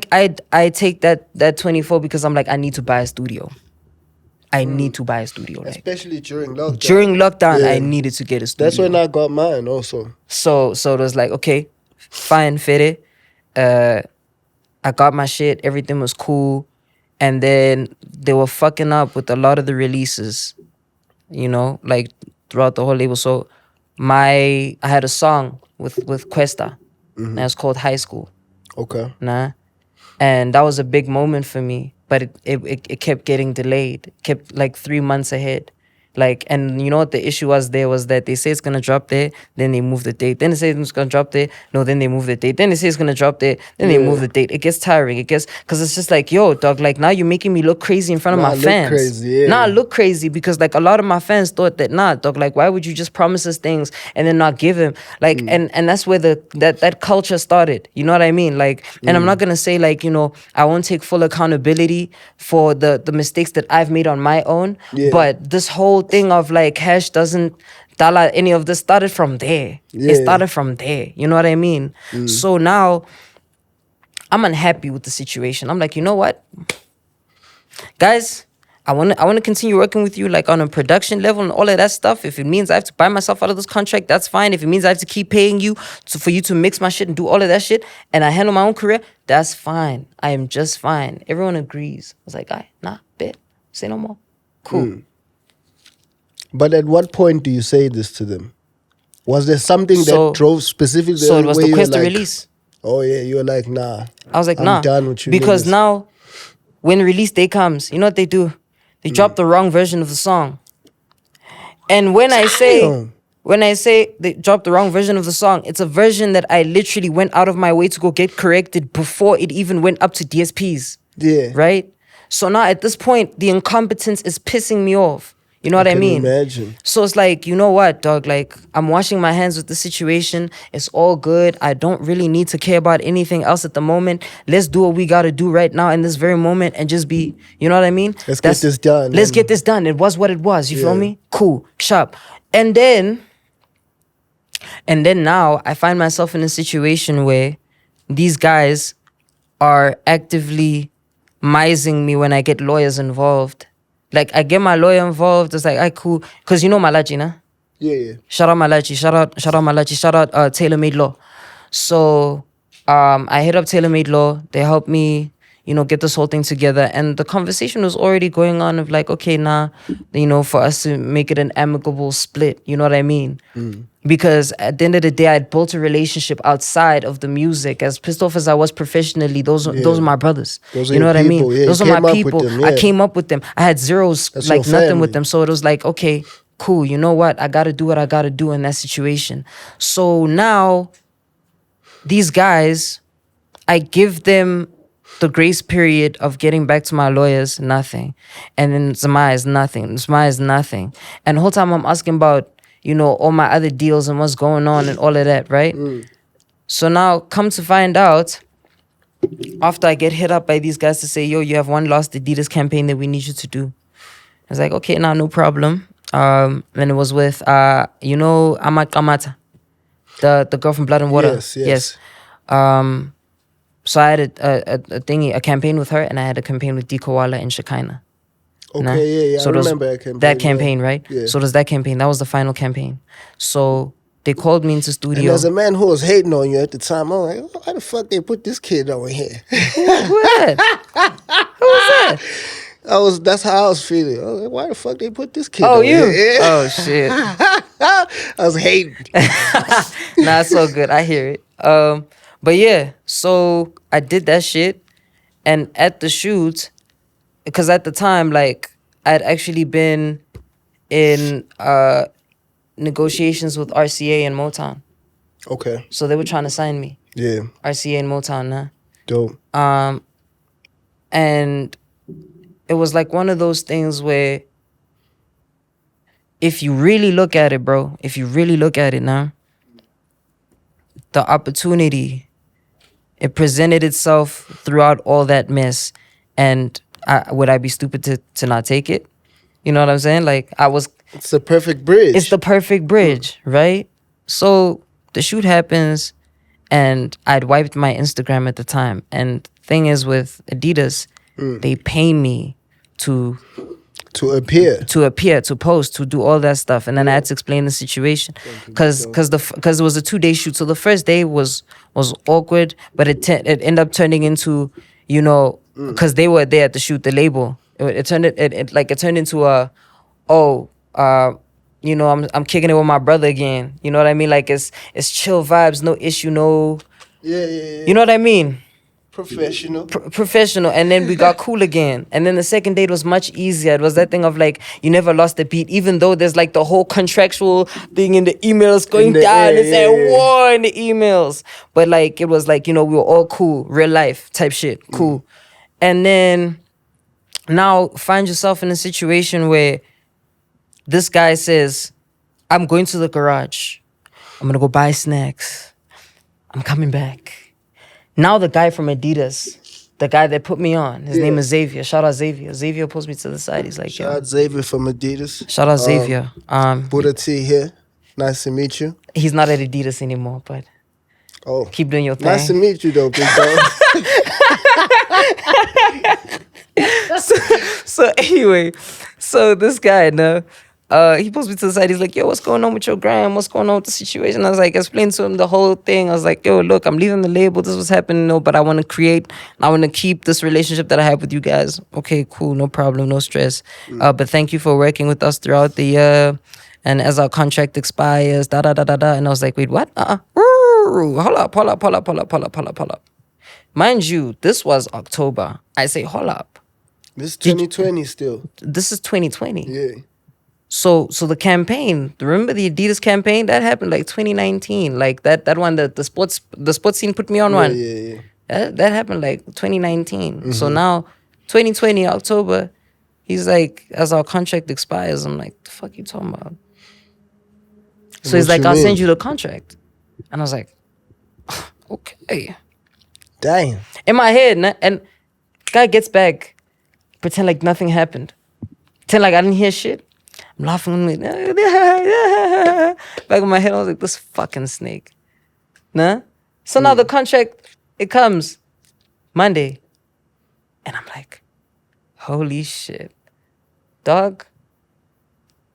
take that 24 because I'm like, I need to buy a studio. I need to buy a studio. Like, Especially during lockdown. during lockdown, Yeah. I needed to get a studio. That's when I got mine also. So it was like, okay, fine, Fede. I got my shit. Everything was cool. And then they were fucking up with a lot of the releases, you know, like throughout the whole label. So I had a song with Cuesta. And it's called High School. Okay. Nah. And that was a big moment for me. But it kept getting delayed. Kept like 3 months ahead. Like, and you know what the issue was there was that they say it's gonna drop there, then they move the date. Then they say it's gonna drop there, no, then they move the date. Then they say it's gonna drop there, then they move the date. It gets tiring. It gets, cause it's just like, yo, dog, like now you're making me look crazy in front of Nah, my look fans. crazy, yeah. Nah, I look crazy because like a lot of my fans thought that, nah, dog, like why would you just promise us things and then not give them? Like, and that's where that culture started. You know what I mean? Like, and I'm not gonna say like, you know, I won't take full accountability for the mistakes that I've made on my own. Yeah. But this whole thing of like hash doesn't dollar any of this started from there. Yeah. It started from there. You know what I mean? So now I'm unhappy with the situation. I'm like, you know what? Guys, I want to continue working with you like on a production level and all of that stuff. If it means I have to buy myself out of this contract, that's fine. If it means I have to keep paying you for you to mix my shit and do all of that shit and I handle my own career, that's fine. I am just fine. Everyone agrees. I was like, nah, bet. Say no more. Cool. But at what point do you say this to them? Was there something So- that drove specifically? So it was where the you were Questa like, release. Oh yeah, you were like, nah. I was like, I'm nah. done with you because niggas. now, when release day comes, you know what they do? They drop the wrong version of the song. And when I say they dropped the wrong version of the song, it's a version that I literally went out of my way to go get corrected before it even went up to DSPs. Yeah. Right? So now at this point, the incompetence is pissing me off. You know what I can mean? imagine. So it's like, you know what, dog? Like, I'm washing my hands with the situation. It's all good. I don't really need to care about anything else at the moment. Let's do what we gotta do right now in this very moment and just be, you know what I mean? Let's get this done. Let's get this done. It was what it was. You feel Yeah. me? Cool. Sharp. And then now I find myself in a situation where these guys are actively mising me when I get lawyers involved. Like, I get my lawyer involved. It's like, cool. Because you know Malachi, nah? Yeah. Shout out Malachi. Shout out Malachi. Shout out Tailor Made Law. So I hit up Tailor Made Law. They helped me, you know, get this whole thing together. And the conversation was already going on of like, okay, nah, you know, for us to make it an amicable split. You know what I mean? Because at the end of the day, I'd built a relationship outside of the music. As pissed off as I was professionally, those are my brothers. Those are you know your what I mean? people. Yeah, Those you are my came up with people. them, I yeah. came up with them. I had zeros, That's like your nothing with family. them. So it was like, okay, cool. You know what? I got to do what I got to do in that situation. So now, these guys, I give them the grace period of getting back to my lawyers, nothing. And then Zamaya is nothing. Zamaya is nothing. And the whole time I'm asking about, you know, all my other deals and what's going on and all of that, right? So now, come to find out, after I get hit up by these guys to say, yo, you have one last Adidas campaign that we need you to do. I was like, okay, now no problem. And it was with, you know, Amat Kamata, the girl from Blood and Water. Yes. So I had a campaign with her, and I had a campaign with D Koala and Shekinah. Okay, yeah. So I it was remember that campaign. that campaign, right? Yeah. So does that campaign. That was the final campaign. So they called me into And studio. as a man who was hating on you at the time, I'm like, why the fuck they put this kid over here? Who that? Who was that? That's how I was feeling. I was like, why the fuck they put this kid Oh, over you? here? Oh, shit. I was hating. Nah, it's so good. I hear it. But yeah, so I did that shit, and at the shoot, because at the time, like, I'd actually been in negotiations with RCA and Motown, Okay. so they were trying to sign me. Yeah. RCA and Motown, nah. Dope. And it was like one of those things where, if you really look at it, bro, if you really look at it now, the opportunity, it presented itself throughout all that mess. And would I be stupid to not take it? You know what I'm saying? Like, It's the perfect bridge. it's the perfect bridge, right? So the shoot happens, and I'd wiped my Instagram at the time. And thing is, with Adidas, they pay me to appear. to post, to do all that stuff. And then I had to explain the situation because it was a 2-day shoot. So the first day was awkward, but it ended up turning into, you know, because they were there at the shoot, the label. It turned into a, you know, I'm kicking it with my brother again. You know what I mean? Like, it's chill vibes, no issue, no. Yeah. You know what I mean? Professional. Professional. And then we got cool again. And then the second date was much easier. It was that thing of like, you never lost a beat, even though there's like the whole contractual thing in the emails going down. It's at war in the emails. But like, it was like, you know, we were all cool, real life type shit, cool. And then now find yourself in a situation where this guy says, I'm going to the garage. I'm going to go buy snacks. I'm coming back. Now the guy from Adidas, the guy that put me on, his name is Xavier. Shout out Xavier. Xavier pulls me to the side. He's like, Shout out Xavier from Adidas. Shout out Xavier. Bhuda T here. Nice to meet you. He's not at Adidas anymore, but keep doing your thing. Nice to meet you though, big dog. So anyway, so this guy, no, he pulls me to the side. He's like, yo, what's going on with your gram? What's going on with the situation? I was like, explain to him the whole thing. I was like, yo, look, I'm leaving the label. This was happening, no, but I want to keep this relationship that I have with you guys. Okay, cool, no problem, no stress. But thank you for working with us throughout the year. And as our contract expires, da da da da da. And I was like, wait, what? Hold up. Mind you, this was October. I say, hold up. This is 2020 still. This is 2020. Yeah. So the campaign, remember the Adidas campaign? That happened like 2019. Like that one that the sports scene put me on one. Yeah. That happened like 2019. So now 2020 October, he's like, as our contract expires, I'm like, the fuck you talking about? So he's like, I'll send you the contract. And I was like, okay. Damn. In my head, and guy gets back, pretend like nothing happened. Pretend like I didn't hear shit. I'm laughing. I'm like, back in my head, I was like, this fucking snake. Nah? So now the contract, it comes Monday. And I'm like, holy shit. Dog,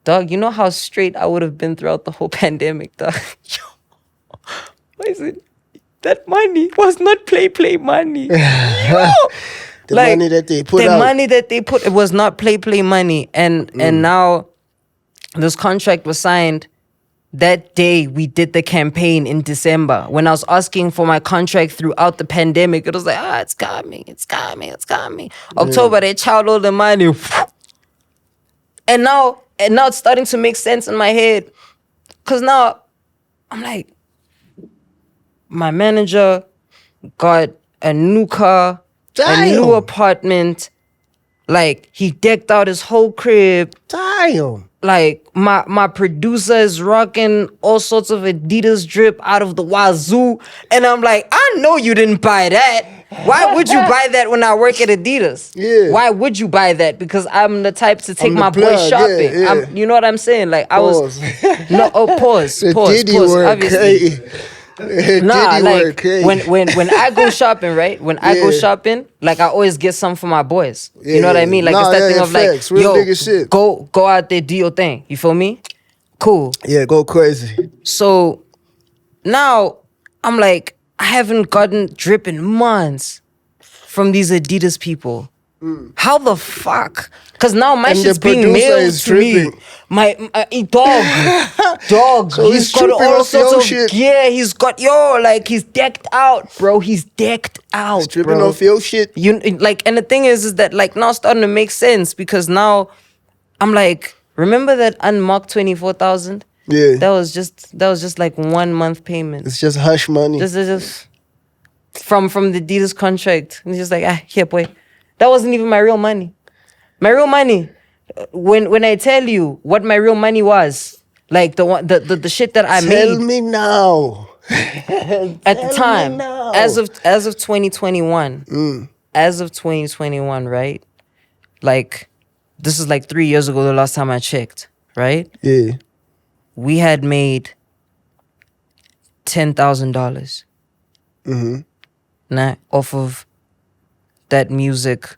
you know how straight I would have been throughout the whole pandemic, dog? Yo, why is it? That money was not play money. Yo! The money that they put out. The money that they put, it was not play money. And now this contract was signed that day we did the campaign in December. When I was asking for my contract throughout the pandemic, it was like, it's coming. October, they chowed all the money. And now it's starting to make sense in my head. Because now I'm like, my manager got a new car, a new apartment. Like, he decked out his whole crib. Damn. Like, my producer is rocking all sorts of Adidas drip out of the wazoo. And I'm like, I know you didn't buy that. Why would you buy that when I work at Adidas? Yeah. Why would you buy that? Because I'm the type to take my plug, boys shopping. yeah. You know what I'm saying? Like, Pause. Pause. The Pause. Diddy word, Obviously. Nah, like crazy. when I go shopping, right? When I go shopping, like I always get some for my boys. You know what I mean? Like it's that thing of facts. like, Real nigga shit. go out there, do your thing. You feel me? Cool. Yeah, go crazy. So now I'm like, I haven't gotten drip in months from these Adidas people. How the fuck? Because now my And the shit's being producer mailed is to me. tripping. My dog. So He's he's got tripping all off sorts your of shit. gear. He's got like he's decked out, bro. He's decked out, Stripping bro. off your shit. And the thing is that like now it's starting to make sense because now I'm like, remember that unmarked 24,000? Yeah. That was just like 1 month payment. It's just hush money. Just from the Adidas contract. And it's just like, here, boy. That wasn't even my real money. My real money. When I tell you what my real money was, like the shit that I Tell made me now. at the time, as of 2021, as of 2021, right? Like, this is like 3 years ago. The last time I checked, right? Yeah. We had made $10,000. Nah, off of that music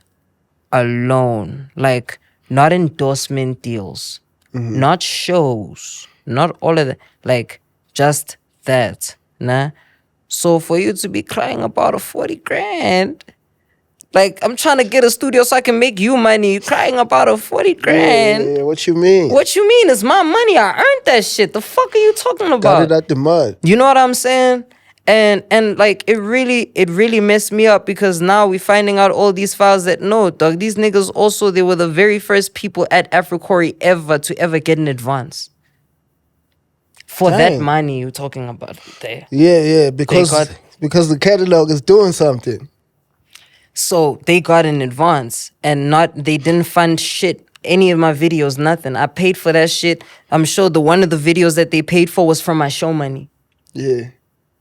alone. Like, not endorsement deals, not shows, not all of that. Like, just that. Nah. So for you to be crying about a 40 grand, like, I'm trying to get a studio so I can make you money. You crying about a 40 grand. Yeah, what you mean? What you mean? It's my money. I earned that shit. The fuck are you talking Got about? it out the mud. You know what I'm saying? And like it really messed me up because now we're finding out all these files that no, dog, these niggas also they were the very first people at AfroCorey ever to ever get an advance. For that Dang. money you're talking about there. Yeah, because got- the catalog is doing something. So they got an advance and they didn't fund shit, any of my videos, nothing. I paid for that shit. I'm sure one of the videos that they paid for was from my show money. Yeah.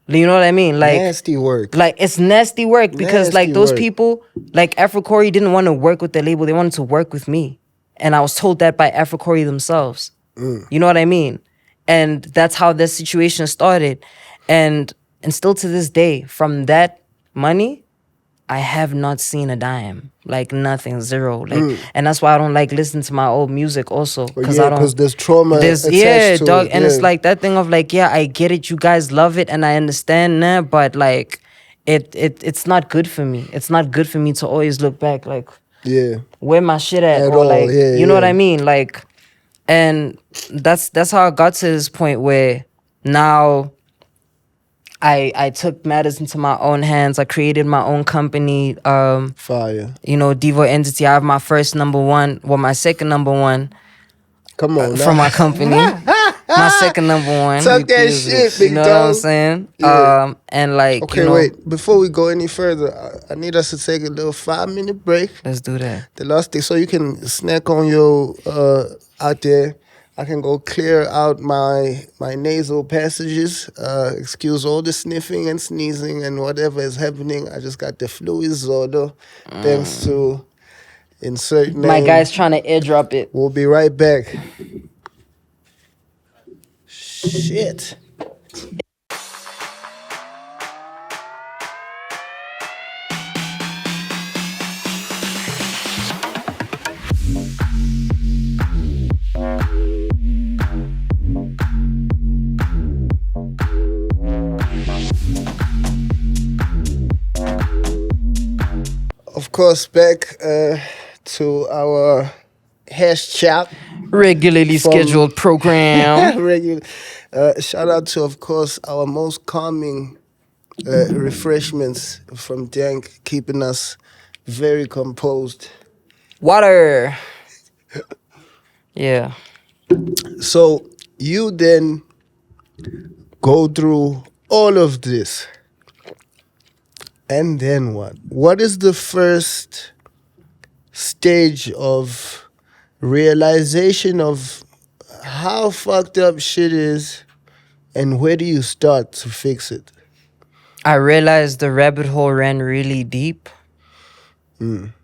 You know what I mean? Like Nasty work. Like it's nasty work because Nasty like those work. people, like AfroCorey didn't want to work with the label. They wanted to work with me. And I was told that by AfroCorey themselves. You know what I mean? And that's how this situation started. And still to this day, from that money, I have not seen a dime. Like nothing, zero. Like and that's why I don't like listening to my old music also. Because I don't because there's trauma attached to dog. it. And it's yeah. like that thing of like, yeah, I get it, you guys love it and I understand nah, but like it's not good for me. It's not good for me to always look back like Yeah. where my shit at At or all, like yeah, you know what yeah. I mean? Like and that's how I got to this point where now I took matters into my own hands. I created my own company. Fire. You know, Devo Entity. I have my first number one, well, my second number one Come on now. from my company. My second number one. Talk that shit, big You know what I'm dog. saying? Yeah. And like, Okay, you know, wait. Before we go any further, I need us to take a little 5-minute break. let's do that. The last thing, so you can snack on your out there. I can go clear out my nasal passages. Excuse all the sniffing and sneezing and whatever is happening. I just got the flu disorder. Thanks to insert name. My guy's trying to airdrop it. We'll be right back. Shit. Of course, back to our hash chop. Regularly From- scheduled program. Regular. Shout out to, of course, our most calming refreshments from Dank, keeping us very composed. Water. Yeah. So you then go through all of this. And then what? What is the first stage of realization of how fucked up shit is and where do you start to fix it? I realized the rabbit hole ran really deep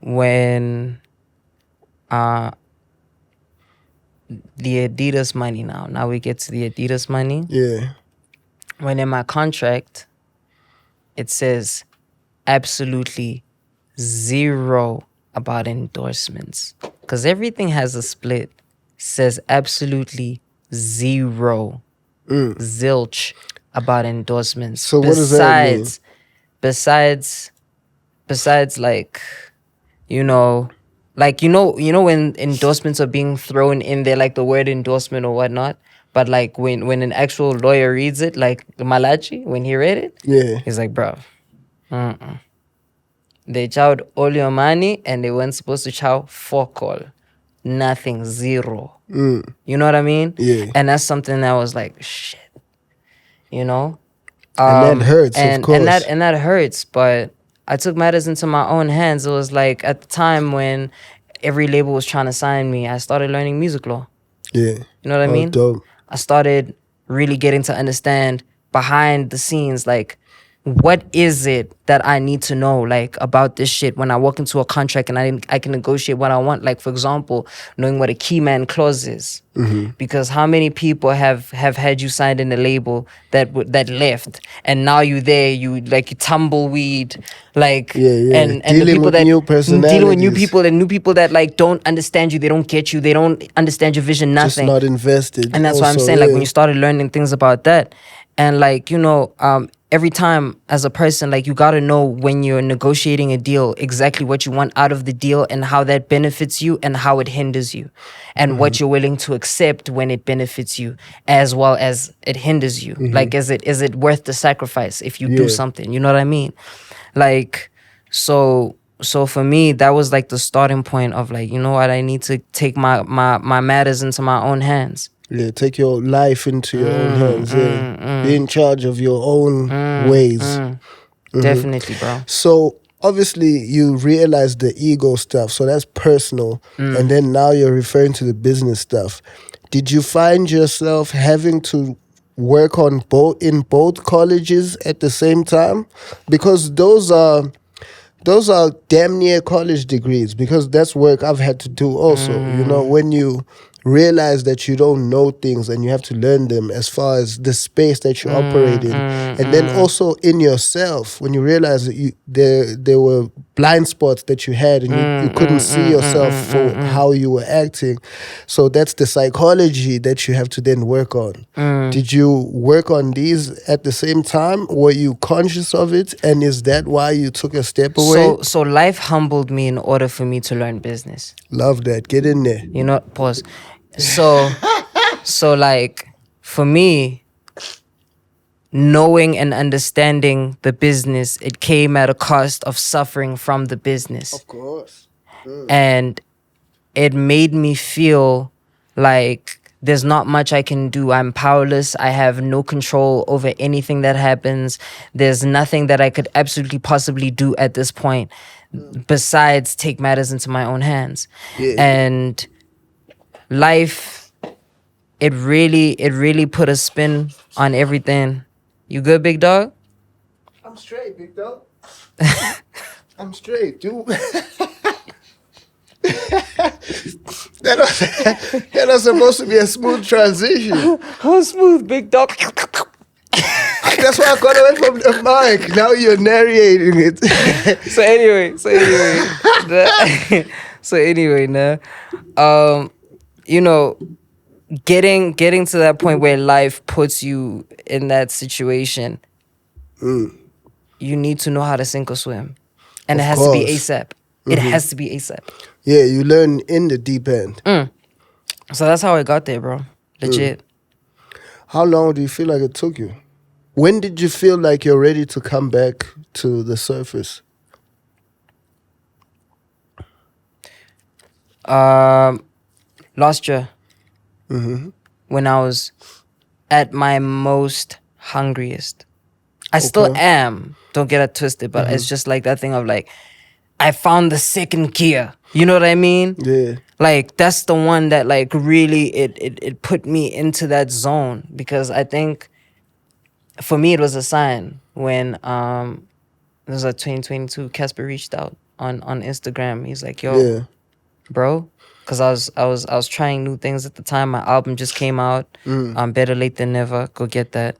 when the Adidas money now we get to the Adidas money. Yeah. When in my contract it says absolutely zero about endorsements because everything has a split. Says absolutely zero, zilch about endorsements. So what does that mean? Besides like, you know, like when endorsements are being thrown in there, like the word endorsement or whatnot. But like when an actual lawyer reads it, like Malachi, when he read it, Yeah. he's like, bro, they chowed all your money and they weren't supposed to chow fuck all. Nothing, zero. You know what I mean? Yeah. And that's something that was like, shit, you know? And that hurts, of course. And that hurts, but I took matters into my own hands. It was like at the time when every label was trying to sign me, I started learning music law. Yeah. You know what I Oh, mean? dope. I started really getting to understand behind the scenes, like, what is it that I need to know, like, about this shit when I walk into a contract and I can negotiate what I want. Like, for example, knowing what a key man clause is. Because how many people have had you signed in a label that left, and now you there, you tumbleweed, like, Yeah. and the Dealing people with that new dealing with new personalities. people and new people that like don't understand you, they don't get you, they don't understand your vision, Just nothing. not invested. And that's why I'm also, saying, like, yeah. when you started learning things about that, and like, every time as a person, like, you got to know when you're negotiating a deal exactly what you want out of the deal and how that benefits you and how it hinders you, and what you're willing to accept when it benefits you as well as it hinders you. Like, is it worth the sacrifice if you do Yeah. something? You know what I mean? Like, so for me, that was like the starting point of, like, you know what, I need to take my matters into my own hands. Yeah, take your life into your own hands. Yeah, be in charge of your own ways. Definitely, bro. So obviously you realize the ego stuff, so that's personal, and then now you're referring to the business stuff. Did you find yourself having to work on both colleges at the same time? Because those are damn near college degrees, because that's work I've had to do also. You know, when you realize that you don't know things and you have to learn them as far as the space that you operate in, and then also in yourself, when you realize that there were blind spots that you had and you couldn't see yourself for how you were acting. So that's the psychology that you have to then work on. Did you work on these at the same time? Were you conscious of it? And is that why you took a step away? So life humbled me in order for me to learn business. Love that. Get in there. You know, pause. So like, for me, knowing and understanding the business, it came at a cost of suffering from the business. Of course. And it made me feel like there's not much I can do. I'm powerless. I have no control over anything that happens. There's nothing that I could absolutely possibly do at this point besides take matters into my own hands. Yeah. And life, it really put a spin on everything. You good, big dog? I'm straight, big dog. I'm straight, dude. that was supposed to be a smooth transition. How smooth, big dog? That's why I got away from the mic. Now you're narrating it. So anyway, you know, getting to that point where life puts you in that situation, you need to know how to sink or swim, and Of it has to be course. ASAP. It has to be ASAP. Yeah, you learn in the deep end. So that's how I got there, bro. Legit. How long do you feel like it took you? When did you feel like you're ready to come back to the surface? Last year, when I was at my most hungriest. I still am. Don't get it twisted, but it's just like that thing of like, I found the second gear. You know what I mean? Yeah. Like, that's the one that like really it put me into that zone, because I think for me it was a sign when it was a 2022 Casper reached out on Instagram. He's like, yo, Yeah. bro, because I was trying new things at the time. My album just came out. Better late than never. Go get that.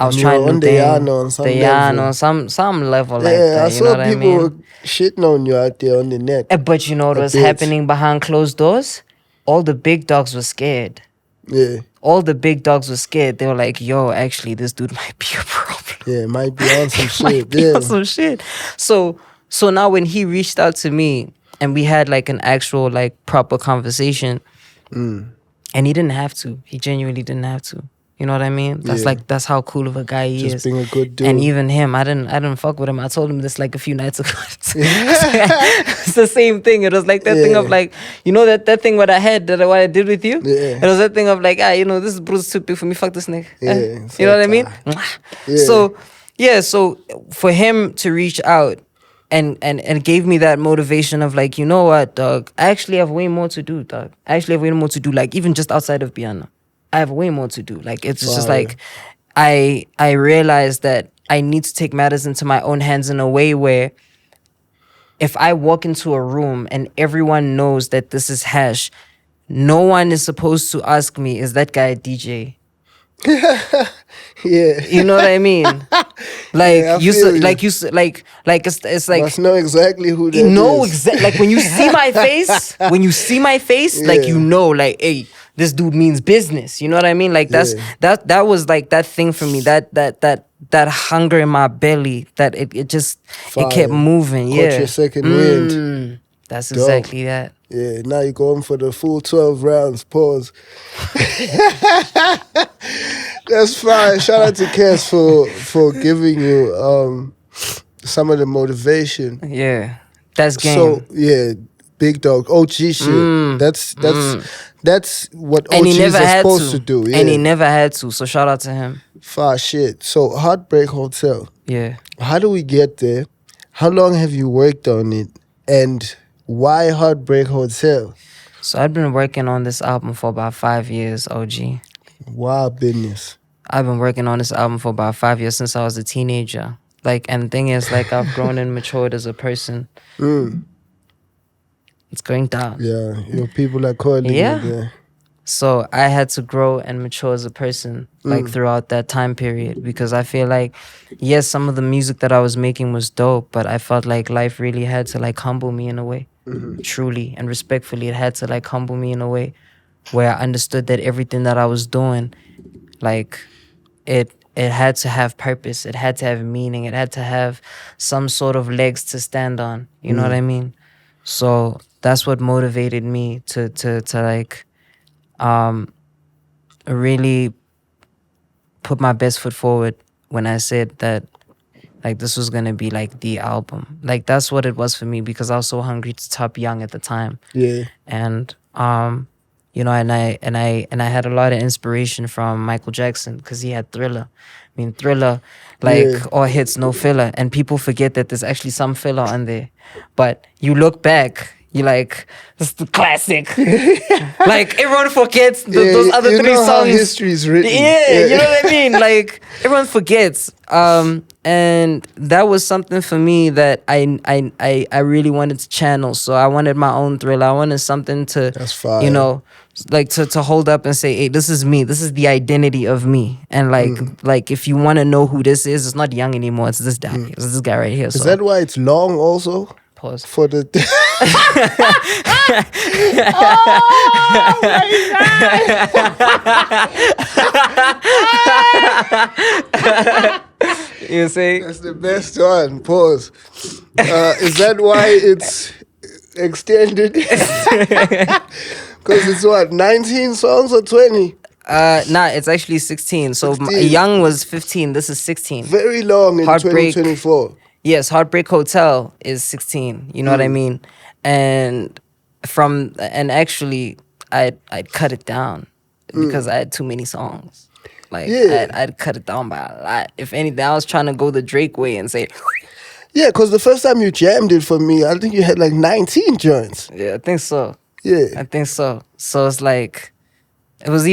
I was And trying you're new on the things. Yarn on some level. On some level like Yeah, that. I You know saw what I people mean? shitting on you out there on the net. But you know what A was bit. happening behind closed doors? All the big dogs were scared. Yeah. All the big dogs were scared. They were like, yo, actually, this dude might be a problem. Yeah, might be on some Might shit. be Yeah. on some shit. So So now when he reached out to me and we had like an actual like proper conversation, and he didn't have to. He genuinely didn't have to. You know what I mean? That's Yeah. like that's how cool of a guy he Just is. being a good dude. And even him, I didn't fuck with him. I told him this like a few nights ago. It's the same thing. It was like that thing of Yeah. like, you know that thing what I had that what I did with you. Yeah. It was that thing of like, you know, this bruise too big for me. Fuck this nigga. Yeah, You know what I mean? Yeah. So yeah, so for him to reach out and gave me that motivation of like, you know what, dog, I actually have way more to do, dog. I actually have way more to do, like even just outside of piano. I have way more to do. Like it's just Fire. like I realized that I need to take matters into my own hands in a way where if I walk into a room and everyone knows that this is Hash, no one is supposed to ask me, is that guy a DJ? Yeah. You know what I mean? Like Yeah, I you, feel you. like you, like it's like Must know exactly who that you know is. exactly like when you see my face, like Yeah. you know, like hey, this dude means business. You know what I mean? Like that's Yeah. that was like that thing for me. That hunger in my belly. That it just it kept Fire. moving. Caught Yeah, your second wind. that's Dope. exactly that. Yeah, now you're going for the full 12 rounds. Pause. That's fine. Shout out to Kes for giving you some of the motivation. Yeah, that's game. So yeah, big dog, OG shit. That's what and he OGs never are had supposed to. to do. Yeah, And he never had to. So shout out to him. far shit. So Heartbreak Hotel. Yeah. How do we get there? How long have you worked on it? And why Heartbreak Hotel? So I've been working on this album for about 5 years, OG. Wow, business. I've been working on this album for about 5 years since I was a teenager. Like, and the thing is, like, I've grown and matured as a person. It's going down. Yeah, your people are calling Yeah. you there. So I had to grow and mature as a person, like throughout that time period, because I feel like, yes, some of the music that I was making was dope, but I felt like life really had to like humble me in a way, truly and respectfully. It had to like humble me in a way where I understood that everything that I was doing, like it had to have purpose, it had to have meaning, it had to have some sort of legs to stand on. You know what I mean? So that's what motivated me to like really put my best foot forward when I said that like this was gonna be like the album. Like that's what it was for me because I was so hungry to top young at the time. Yeah. And you know, and I had a lot of inspiration from Michael Jackson because he had Thriller. I mean Thriller, like Yeah. all hits, no filler. And people forget that there's actually some filler on there. But you look back, you're like, this is the classic. Like everyone forgets those other you three know how songs. history is written. Yeah, you know what I mean? Like everyone forgets. And that was something for me that I really wanted to channel. So I wanted my own Thriller. I wanted something to, That's fire. you know, like to hold up and say, hey, this is me. This is the identity of me. And like if you want to know who this is, it's not young anymore. It's this guy. It's this guy right here. Is that why it's long also? Pause. For the You see? That's the best one. Pause. Is that why it's extended? Because it's what, 19 songs or 20? Nah, it's actually 16. So 16. Young was 15. This is 16. Very long in Heartbreak. 2024. Yes, Heartbreak Hotel is 16. You know what I mean? And actually I'd cut it down because I had too many songs. Like Yeah. I'd cut it down by a lot. If anything, I was trying to go the Drake way and say, Yeah, because the first time you jammed it for me, I think you had like 19 joints. yeah, I think so. Yeah. I think so. So it's like it was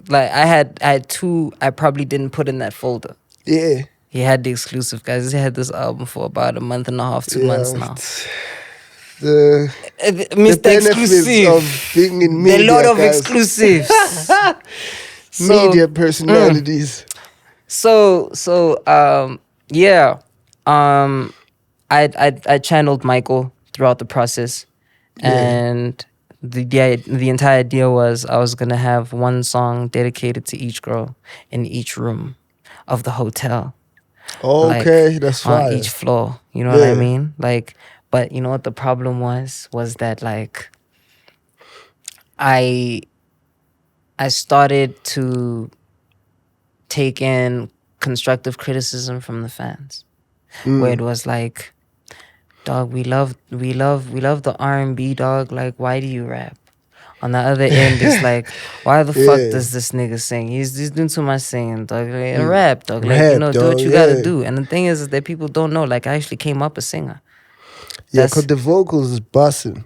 like I had two I probably didn't put in that folder. Yeah. He had the exclusive, guys. He had this album for about a month and a half, 2 months now. The Mr. benefits Exclusive. of being in media, A lot of guys. exclusives. Media personalities. Yeah. I channeled Michael throughout the process, and the entire deal was I was gonna have one song dedicated to each girl in each room of the hotel. Okay, that's on fine. each floor. You know what I Yeah. mean? Like, but you know what the problem was that like I I started to take in constructive criticism from the fans, where it was like, dog, we love the R&B, dog. Like, why do you rap? On the other end, it's like, why the fuck Yeah. does this nigga sing? He's doing too much singing, dog. Like, rap, dog. Like, Rap, do what dog. you gotta Yeah. do. And the thing is that people don't know. Like, I actually came up a singer. Yeah, because the vocals is busting.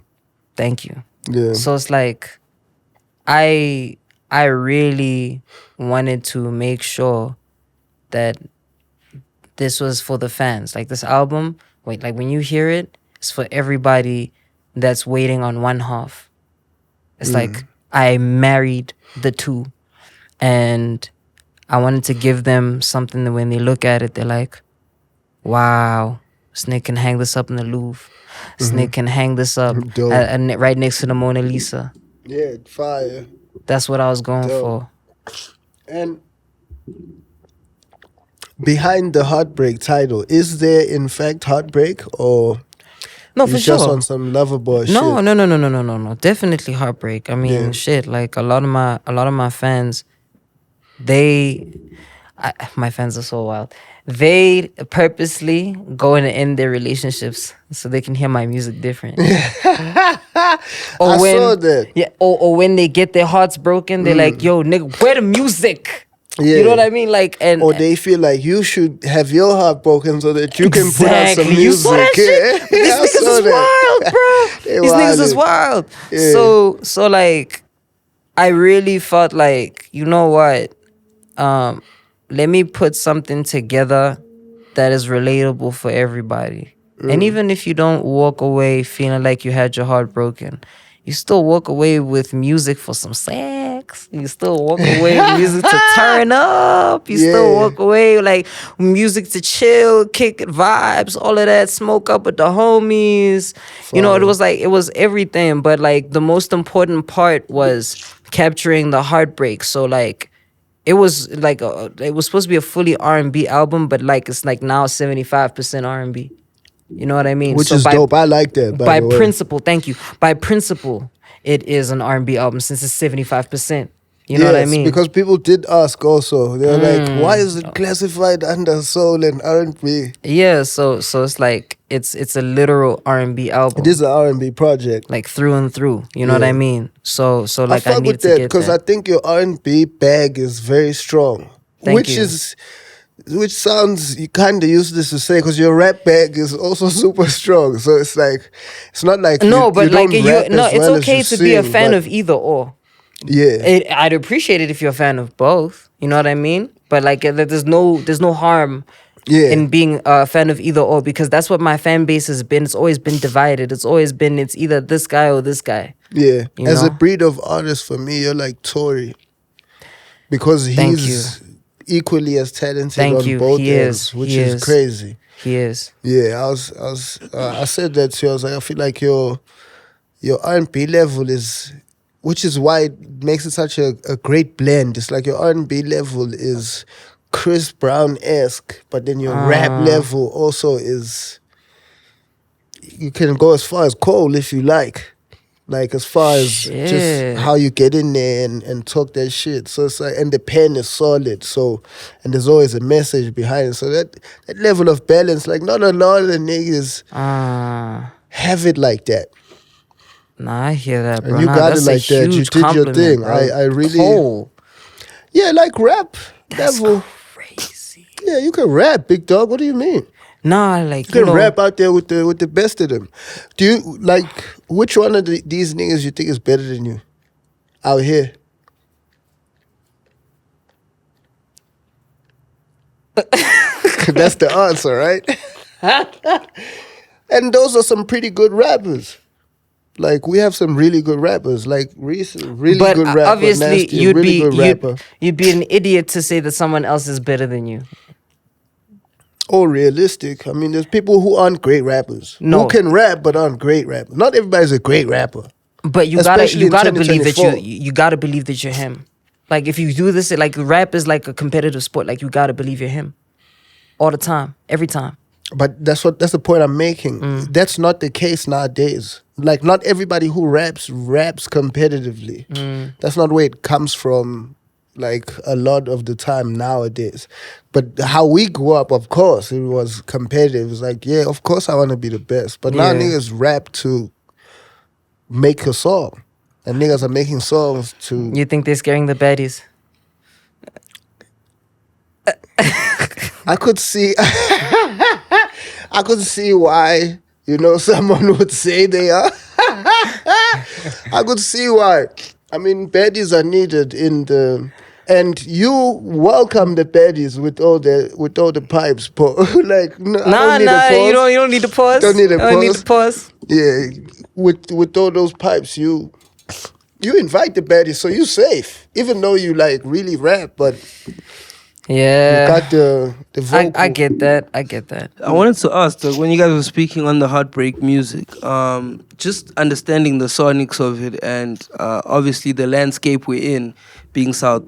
Thank you. Yeah. So it's like, I really wanted to make sure that this was for the fans. Like this album, like when you hear it, it's for everybody that's waiting on one half. It's like I married the two, and I wanted to give them something that when they look at it, they're like, wow, Snake can hang this up in the Louvre. Snake can hang this up Dope. right next to the Mona Lisa. Yeah, fire. That's what I was going Dope. for. And behind the Heartbreak title, is there in fact heartbreak, or No, you for just sure. on some lover boy shit? No. Definitely heartbreak. I mean, Yeah. shit. Like a lot of my fans, my fans are so wild. They purposely go and end their relationships so they can hear my music different. I when, saw that. Yeah, or when they get their hearts broken, they're like, "Yo, nigga, where the music?" Yeah. You know what I mean? Like, and Or they feel like you should have your heart broken so that you can put out some exactly. music. You saw that shit? Yeah, These I niggas saw is that. wild, bro. They These niggas is wildin'. wild. Yeah. So like, I really felt like, you know what? Let me put something together that is relatable for everybody. And even if you don't walk away feeling like you had your heart broken, you still walk away with music for some sex. You still walk away with music to turn up. You still Yeah. walk away like music to chill, kick it, vibes, all of that, smoke up with the homies. You know, it was like, it was everything. But like the most important part was capturing the heartbreak. So like, it was like it was supposed to be a fully R&B album, but like it's like now 75% R&B. You know what I mean? Which So is dope. I like that, by the way. principle, thank you. By principle, it is an R&B album since it's 75%. You know what I mean? Because people did ask also. They were like, why is it classified under soul and R&B? Yeah, so it's like it's a literal R&B album. It is an R&B project. Like through and through. You know what I mean? So like I I fuck need with to that get because I that. think your R&B bag is very strong. Thank you. Which sounds you kind of useless to say because your rap bag is also super strong. So it's like it's not like No, you but like don't rap as it's well as okay you to be a sing, fan but of either or. yeah, I'd appreciate it if you're a fan of both. You know what I mean? But like, there's no harm yeah. in being a fan of either or, because that's what my fan base has been. It's always been divided. It's always been it's either this guy or this guy. Yeah, You as a know? breed of artist, for me, you're like Tory because Thank he's equally as talented Thank on you. both He ends, is. which He is is. crazy. He is. Yeah, I said that to you. I was like, I feel like your R&B level is, which is why it makes it such a great blend. It's like your R&B level is Chris Brown-esque, but then your rap level also is. You can go as far as Cole if you like. Like as far as Shit. just how you get in there and talk that shit. So it's like, and the pen is solid. So, and there's always a message behind it. So that level of balance, like not a lot of the niggas have it like that. Nah, I hear that, bro. And you Nah, got it that's a like that. You huge did your compliment, thing. bro. I really, Cole. yeah, like rap That's level. crazy. Yeah, you can rap, big dog. What do you mean? Nah, like, You can rap out there with the best of them. Do you like which one of these niggas you think is better than you out here? That's the answer, right? And those are some pretty good rappers. Like we have some really good rappers. Like recent, really but good rapper. obviously Nasty, you'd really be good rapper. you'd be an idiot to say that someone else is better than you. Or realistic. I mean, there's people who aren't great rappers. No. Who can rap but aren't great rappers. Not everybody's a great rapper. But you Especially gotta in believe that 2024. you gotta believe that you're him. Like if you do this, like rap is like a competitive sport. Like you gotta believe you're him. all the time, every time. But that's the point I'm making. That's not the case nowadays. Like, not everybody who raps competitively. That's not where it comes from. Like, a lot of the time nowadays. But how we grew up, of course, it was competitive. It was like, yeah, of course I want to be the best. But now Yeah. niggas rap to make a song, and niggas are making songs to. You think they're scaring the baddies? I could see. I could see why, someone would say they are. I could see why. I mean, baddies are needed and you welcome the baddies with all the pipes. Like, no, I don't need a pause. You don't need to pause. Don't need a I don't need pause. to pause. Yeah, with all those pipes, you invite the baddies, so you safe. Even though you like really rap, but Yeah. you got the vocal. I get that. I get that. I wanted to ask, though, when you guys were speaking on the heartbreak music, just understanding the sonics of it and obviously the landscape we're in, being South,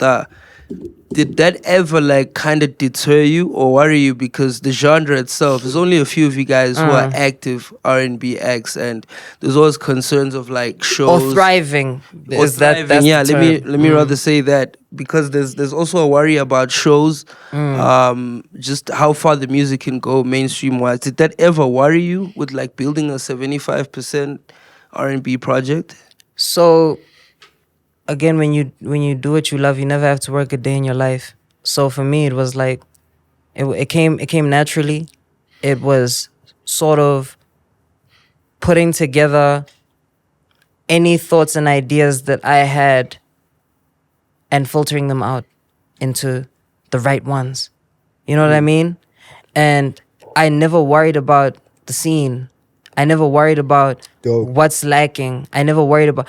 did that ever like kind of deter you or worry you? Because the genre itself, there's only a few of you guys who are active R&B acts, and there's always concerns of like shows Or thriving. or Is that thriving. that's Yeah, the let term. me rather say that, because there's also a worry about shows, just how far the music can go mainstream wise. Did that ever worry you with like building a 75% R&B project? So again, when you do what you love, you never have to work a day in your life. So for me, it was like it came naturally. It was sort of putting together any thoughts and ideas that I had and filtering them out into the right ones. You know what I mean? And I never worried about the scene. I never worried about Dope. what's lacking. I never worried about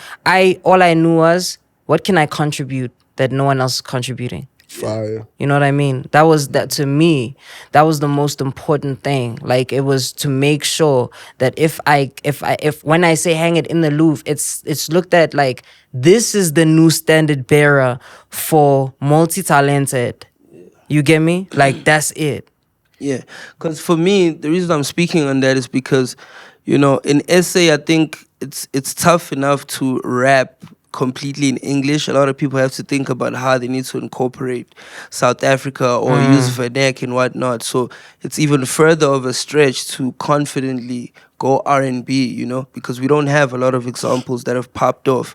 all I knew was, what can I contribute that no one else is contributing? Fire. You know what I mean? To me, that was the most important thing. Like, it was to make sure that if when I say hang it in the Louvre, it's looked at like, this is the new standard bearer for multi-talented. You get me? Like, that's it. Yeah, because for me, the reason I'm speaking on that is because, in SA, I think it's tough enough to rap completely in English. A lot of people have to think about how they need to incorporate South Africa or use vernac and whatnot. So it's even further of a stretch to confidently go R&B, because we don't have a lot of examples that have popped off.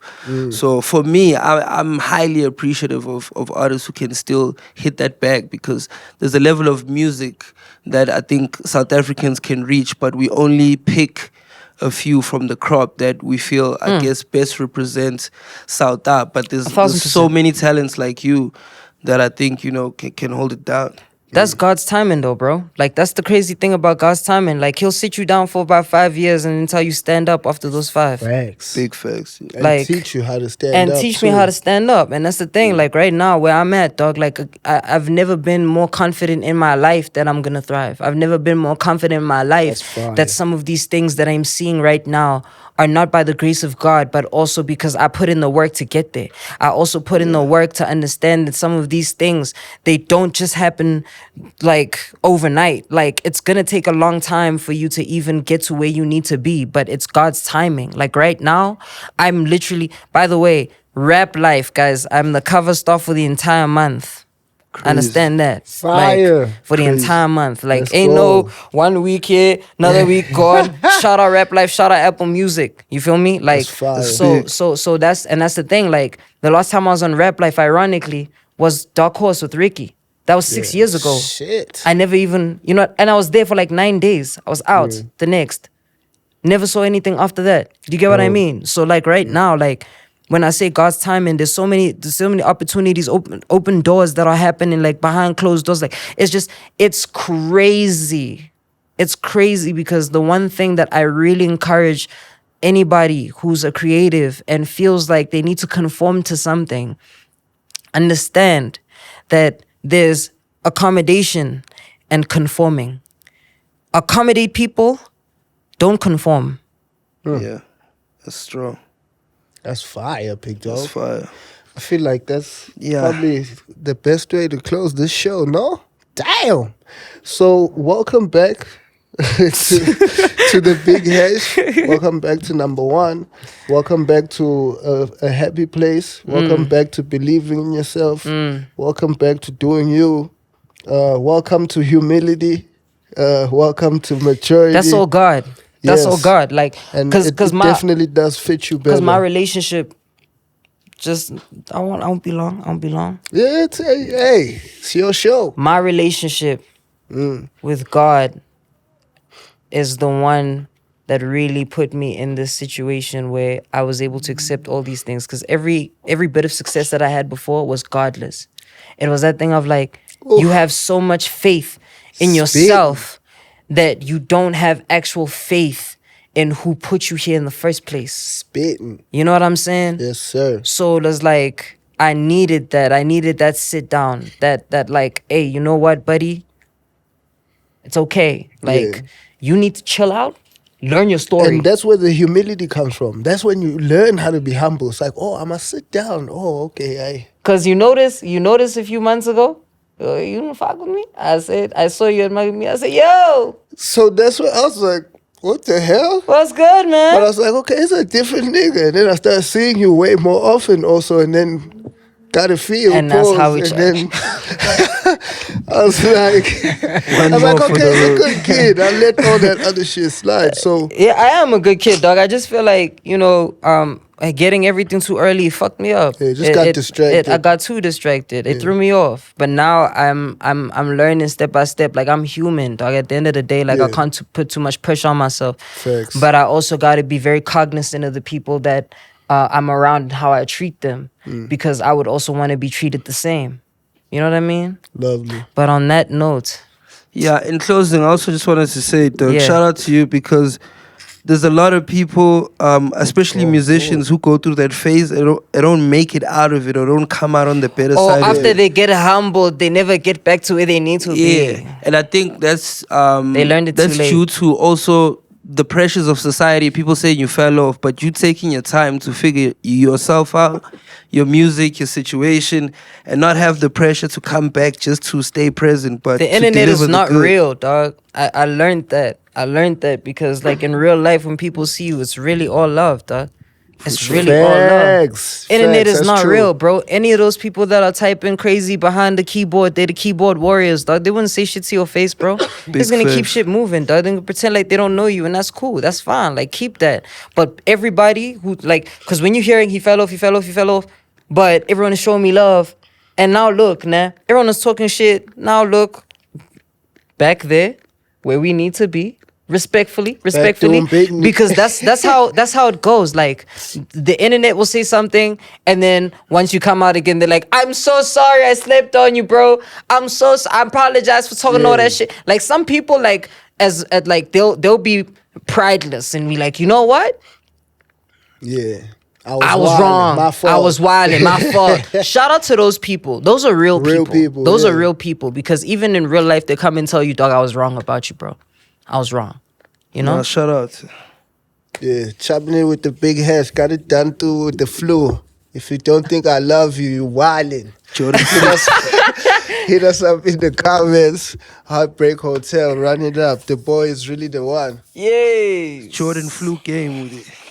So for me, I'm highly appreciative of artists who can still hit that bag, because there's a level of music that I think South Africans can reach, but we only pick a few from the crop that we feel, I guess, best represent South. But there's so 1000%. many talents like you that I think, can hold it down. That's God's timing, though, bro. Like, that's the crazy thing about God's timing. Like, he'll sit you down for about 5 years and until you stand up after those 5. Facts. Big facts. Yeah. And like- teach you how to stand And up. teach me too. how to stand up. And that's the thing. Like, right now, where I'm at, dog, like, I've never been more confident in my life that I'm gonna thrive. I've never been more confident in my life That's fire. that some of these things that I'm seeing right now are not by the grace of God, but also because I put in the work to get there. I also put in the work to understand that some of these things, they don't just happen like overnight. Like, it's gonna take a long time for you to even get to where you need to be, but it's God's timing. Like, right now, I'm literally, by the way, Rap Life, guys, I'm the cover star for the entire month. Understand that? Fire. Like, for the Crazy. entire month. Like, Let's ain't go. no 1 week here, another week gone. Shout out Rap Life, shout out Apple Music. You feel me? Like, That's fire. so that's the thing. Like, the last time I was on Rap Life, ironically, was Dark Horse with Ricky. That was 6 years ago. Shit. I never even, and I was there for like 9 days. I was out the next. Never saw anything after that. Do you get what I mean? So like right now, like when I say God's timing, there's so many opportunities, open doors that are happening like behind closed doors. Like it's crazy. It's crazy because the one thing that I really encourage anybody who's a creative and feels like they need to conform to something, understand that there's accommodation and conforming. Accommodate people, don't conform. Yeah, that's strong. That's fire, Big Dog. That's fire. I feel like that's Yeah. probably the best way to close this show, no? Damn. So welcome back to the big hash. Welcome back to number one. Welcome back to a happy place. Welcome back to believing in yourself. Welcome back to doing you. Welcome to humility. Welcome to maturity. That's all God. That's all Yes. God. Like, And cause it my definitely does fit you better. cause my relationship just I won't be long. I won't be long. Yeah, hey, it's your show. My relationship with God is the one that really put me in this situation where I was able to accept all these things. Because every bit of success that I had before was godless. It was that thing of like, you have so much faith in yourself that you don't have actual faith in who put you here in the first place. Spitting. You know what I'm saying? Yes, sir. So it was like, I needed that sit down, that like, hey, you know what, buddy? It's okay. Like, Yeah. you need to chill out, learn your story. And that's where the humility comes from. That's when you learn how to be humble. It's like, oh, I must sit down. Oh, okay. Cause you notice a few months ago, you don't fuck with me. I saw you admire me. I said, yo, So that's what I was like, what the hell? what's good, man? But I was like, okay, it's a different nigga. And then I started seeing you way more often also. And then got a feel. And that's pause, how we and chat. then I was like, okay, it's a good kid. I let all that other shit slide. So Yeah, I am a good kid, dog. I just feel like, getting everything too early fucked me up. Yeah, just got distracted. I got too distracted. It threw me off. But now I'm learning step by step. Like, I'm human, dog. At the end of the day, like, I Yeah. can't put too much pressure on myself. Facts. But I also got to be very cognizant of the people that I'm around and how I treat them, because I would also want to be treated the same. You know what I mean? lovely. But on that note, Yeah, in closing, I also just wanted to say, Doug, Yeah. shout out to you because there's a lot of people, especially musicians, who go through that phase and don't make it out of it or don't come out on the better or side of after it. they get humbled, they never get back to where they need to be. Yeah, and I think that's They learned it too that's late. due to also the pressures of society. People say you fell off, but you taking your time to figure yourself out, your music, your situation, and not have the pressure to come back just to stay present. But The to internet is deliver the not good. real, dog. I learned that. I learned that because, like, in real life, when people see you, it's really all love, dog. It's really all love. Facts. Internet Facts, is that's not true. real, bro. Any of those people that are typing crazy behind the keyboard, they're the keyboard warriors, dog. They wouldn't say shit to your face, bro. They're just gonna keep facts. shit moving, dog. They're gonna pretend like they don't know you, and that's cool. That's fine. Like, keep that. But everybody who, like, because when you're hearing he fell off, but everyone is showing me love, and now look, nah, everyone is talking shit. Now look, back there where we need to be. Respectfully, doing big- because that's how it goes. Like, the internet will say something, and then once you come out again, they're like, "I'm so sorry, I slept on you, bro. I apologize for talking all that shit." Like, some people, like, like they'll be prideless and be like, you know what? Yeah. I was wildin', wrong. My fault. I was wilding. My fault. Shout out to those people. Those are real people. Real people, Those yeah. are real people, because even in real life, they come and tell you, dog, I was wrong about you, bro. I was wrong. You know? No, shout out. Yeah, chopping it with the big hash. Got it done through with the flu. If you don't think I love you, you wildin'. Jordan. Hit us up in the comments. Heartbreak Hotel, run it up. The boy is really the one. Yay. Jordan flu game with it.